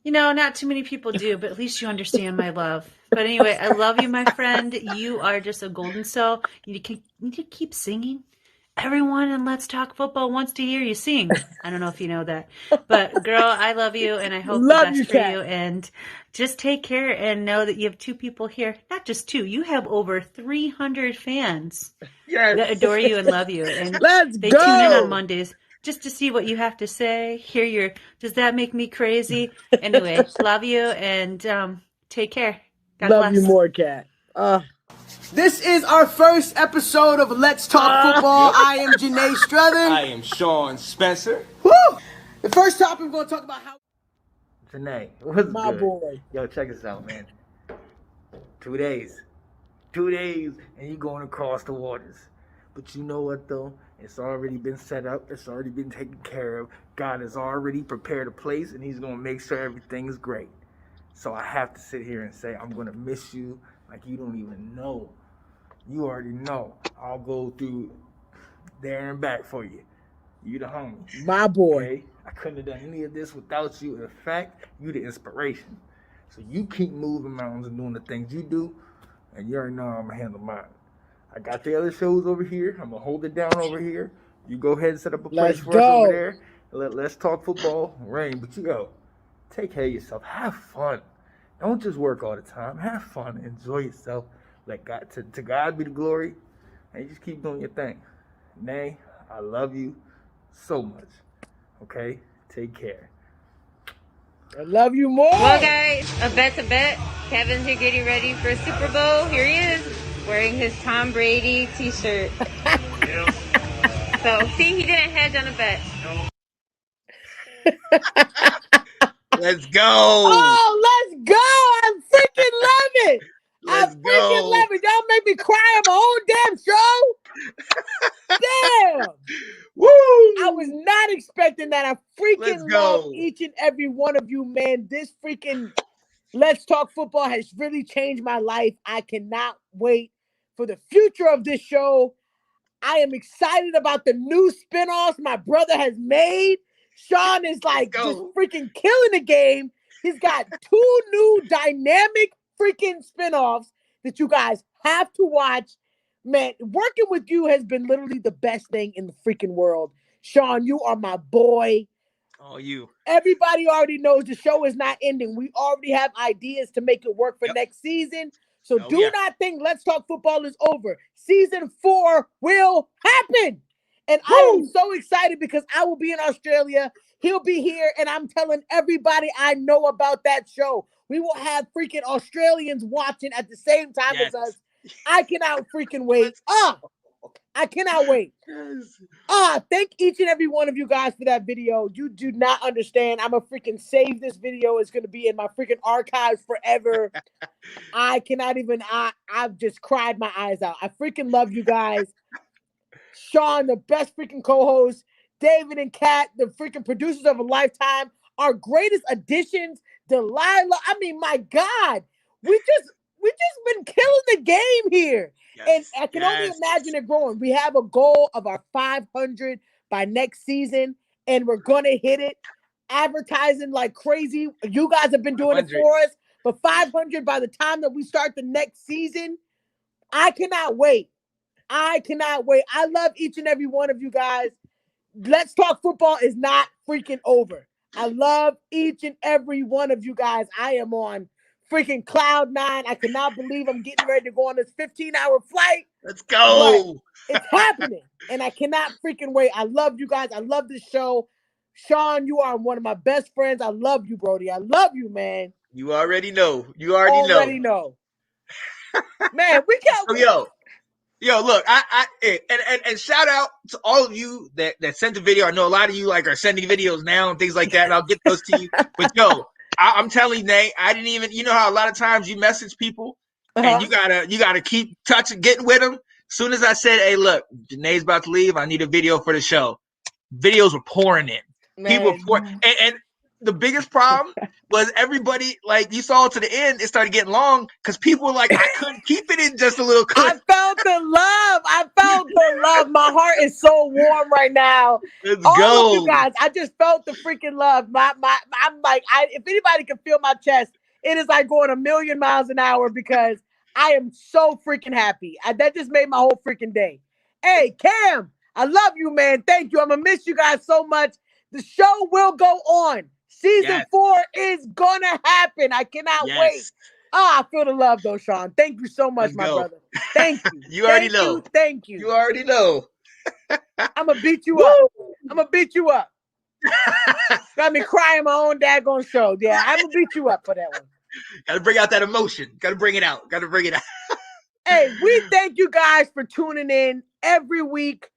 S18: you know, not too many people do, but at least you understand my love. But anyway, I love you, my friend. You are just a golden soul. You need to keep singing. Everyone in Let's Talk Football wants to hear you sing. I don't know if you know that. But girl, I love you, and I hope the best for you. And just take care and know that you have two people here. Not just two. You have over 300 fans that adore you and love you. And they tune in on Mondays just to see what you have to say, hear your, does that make me crazy? Anyway, love you, and take care. God
S1: love
S18: bless.
S1: you more, Kat. This is our first episode of Let's Talk Football. I am Janae Strother.
S2: I am Sean Spencer.
S1: Woo! The first topic we're going to talk about how...
S19: Janae, what's
S1: My
S19: good?
S1: boy.
S19: Yo, check this out, man. 2 days. 2 days, and you going across the waters. But you know what, though? It's already been set up. It's already been taken care of. God has already prepared a place, and he's going to make sure everything is great. So I have to sit here and say I'm going to miss you like you don't even know. You already know. I'll go through there and back for you. You the homie.
S1: My boy.
S19: Okay? I couldn't have done any of this without you. In fact, you the inspiration. So you keep moving mountains and doing the things you do, and you already know I'm going to handle mine. I got the other shows over here. I'm going to hold it down over here. You go ahead and set up a place for us over there. Let's talk football. Rain, but you go. Take care of yourself. Have fun. Don't just work all the time. Have fun. Enjoy yourself. Let God, to God be the glory. And you just keep doing your thing. Nay, I love you so much. Okay? Take care.
S1: I love you more.
S8: Well, guys, a bet's a bet. Kevin's here getting ready for Super Bowl. Here he is, wearing his Tom Brady t-shirt. So, see, he didn't hedge on a bet.
S3: Let's go.
S1: Oh, let's go. I freaking love it. I freaking love it. Y'all make me cry on my own damn show. Damn.
S3: Woo.
S1: I was not expecting that. I freaking love each and every one of you, man. This freaking Let's Talk Football has really changed my life. I cannot wait for the future of this show. I am excited about the new spinoffs my brother has made. Sean is like just freaking killing the game. He's got 2 new dynamic freaking spinoffs that you guys have to watch. Man, working with you has been literally the best thing in the freaking world. Sean, you are my boy.
S3: Oh, you.
S1: Everybody already knows the show is not ending. We already have ideas to make it work for next season. So do not think Let's Talk Football is over. Season 4 will happen. And I am so excited because I will be in Australia. He'll be here, and I'm telling everybody I know about that show. We will have freaking Australians watching at the same time as us. I cannot freaking wait. I cannot wait. Thank each and every one of you guys for that video. You do not understand. I'm going to freaking save this video. It's going to be in my freaking archives forever. I cannot even, I've just cried my eyes out. I freaking love you guys. Sean, the best freaking co-host. David and Kat, the freaking producers of a lifetime. Our greatest additions. Delilah. I mean, my God. We just been killing the game here. And I can only imagine it growing. We have a goal of our 500 by next season, and we're going to hit it. Advertising like crazy. You guys have been doing it for us. But 500 by the time that we start the next season, I cannot wait. I cannot wait. I love each and every one of you guys. Let's Talk Football is not freaking over. I love each and every one of you guys. I am on freaking cloud nine. I cannot believe I'm getting ready to go on this 15-hour flight.
S3: Let's go.
S1: But it's happening, and I cannot freaking wait. I love you guys. I love this show. Sean, you are one of my best friends. I love you, Brody. I love you, man.
S3: You already know. You already
S1: know. Man, we can't.
S3: So, yo, look, and shout out to all of you that sent the video. I know a lot of you like are sending videos now and things like that, and I'll get those to you. But yo, I'm telling you, Nate, I didn't even. You know how a lot of times you message people and you gotta keep touching, getting with them. As soon as I said, "Hey, look, Janae's about to leave. I need a video for the show," videos were pouring in.
S1: Man.
S3: People were pouring, and the biggest problem was everybody, like, you saw to the end, it started getting long because people were like, I couldn't keep it in just a little clip.
S1: I felt the love. My heart is so warm right now.
S3: Let's
S1: all
S3: go.
S1: Of you guys, I just felt the freaking love. I'm like, if anybody can feel my chest, it is like going 1,000,000 miles an hour because I am so freaking happy. That just made my whole freaking day. Hey, Cam, I love you, man. Thank you. I'm going to miss you guys so much. The show will go on. Season 4 is going to happen. I cannot wait. I feel the love, though, Sean. Thank you so much, my brother. Thank you.
S3: You already know.
S1: Thank you.
S3: You already know.
S1: I'm going to beat you up. I'm going to beat you up. Got me crying my own daggone show. Yeah, I'm going to beat you up for that one.
S3: Got to bring out that emotion. Got to bring it out.
S1: Hey, we thank you guys for tuning in every week.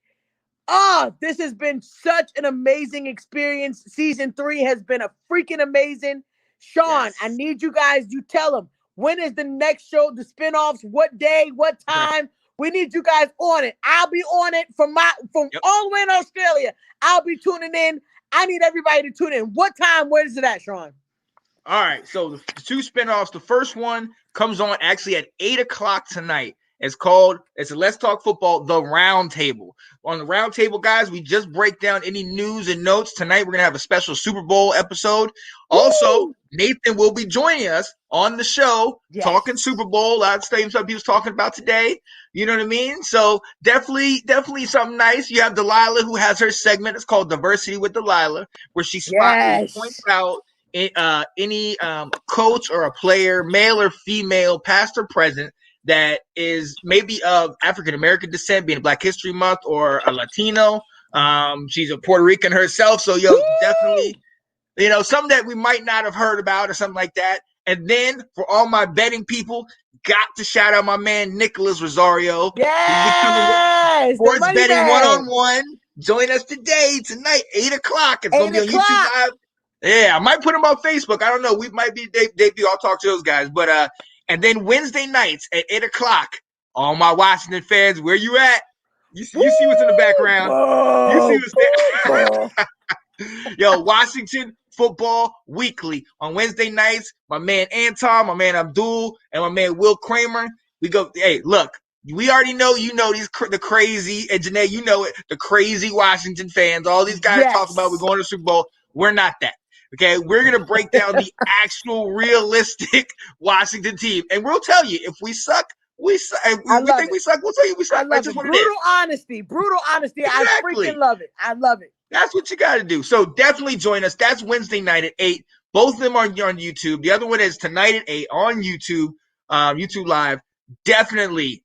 S1: This has been such an amazing experience. Season 3 has been a freaking amazing. Sean, I need you guys, you tell them, when is the next show, the spinoffs, what day, what time? We need you guys on it. I'll be on it from all the way in Australia. I'll be tuning in. I need everybody to tune in. What time? Where is it at, Sean?
S3: All right, so the 2 spinoffs. The first one comes on actually at 8 o'clock tonight. It's a Let's Talk Football, The Round Table. On The Round Table, guys, we just break down any news and notes. Tonight, we're going to have a special Super Bowl episode. Also, Nathan will be joining us on the show, talking Super Bowl. A lot of stuff he was talking about today. You know what I mean? So definitely something nice. You have Delilah, who has her segment. It's called Diversity with Delilah, where she points out any coach or a player, male or female, past or present, that is maybe of African-American descent, being Black History Month, or a Latino. She's a Puerto Rican herself. So, definitely, something that we might not have heard about or something like that. And then for all my betting people, got to shout out my man, Nicholas Rosario.
S1: Yes!
S3: Sports betting one-on-one. Join us tonight, 8 o'clock. It's going to be on YouTube Live. Yeah, I might put him on Facebook. I don't know. We might be debut. I'll talk to those guys. But, and then Wednesday nights at 8 o'clock, all my Washington fans, where you at? You see what's in the background. You see what's there. Washington Football Weekly. On Wednesday nights, my man Anton, my man Abdul, and my man Will Kramer. We go, hey, look, we already know, the crazy, and Janae, you know it, the crazy Washington fans. All these guys talk about we're going to the Super Bowl. We're not that. Okay, we're going to break down the actual realistic Washington team. And we'll tell you, if we suck, we suck. If we think we suck, we'll tell you we suck. That's just what it is.
S1: Brutal honesty. Exactly. I freaking love it. I love it.
S3: That's what you got to do. So definitely join us. That's Wednesday night at 8. Both of them are on YouTube. The other one is tonight at 8 on YouTube, YouTube Live. Definitely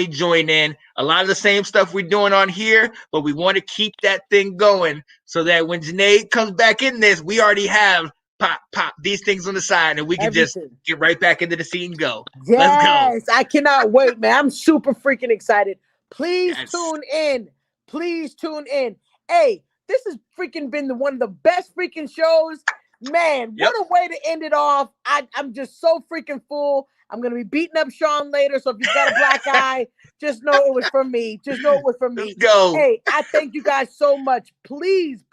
S3: join in. A lot of the same stuff we're doing on here, but we want to keep that thing going so that when Janae comes back in this, we already have pop these things on the side, and we can just get right back into the scene and go.
S1: Yes, let's go. I cannot wait, man. I'm super freaking excited. Please tune in. Please tune in. Hey, this has freaking been one of the best freaking shows. Man, what a way to end it off. I'm just so freaking full. I'm going to be beating up Sean later, so if you've got a black eye, just know it was from me. Just know it was from me.
S3: Let's go.
S1: Hey, I thank you guys so much. Please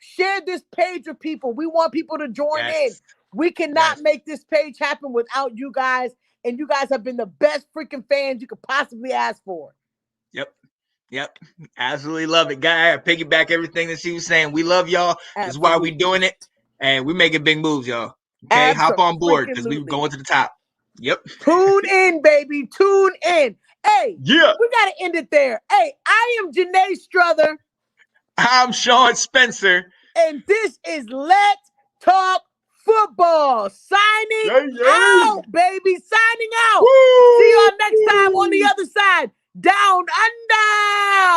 S1: share this page with people. We want people to join in. We cannot make this page happen without you guys, and you guys have been the best freaking fans you could possibly ask for.
S3: Yep. Absolutely love it, guy. I piggyback everything that she was saying. We love y'all. That's why we doing it, and we making big moves, y'all. Okay, hop on board because we're going to the top. Yep.
S1: Tune in, baby. Tune in. Hey, we got to end it there. Hey, I am Janae Strother.
S3: I'm Sean Spencer.
S1: And this is Let's Talk football. Signing out, baby. Signing out. See y'all next time on the other side. Down under.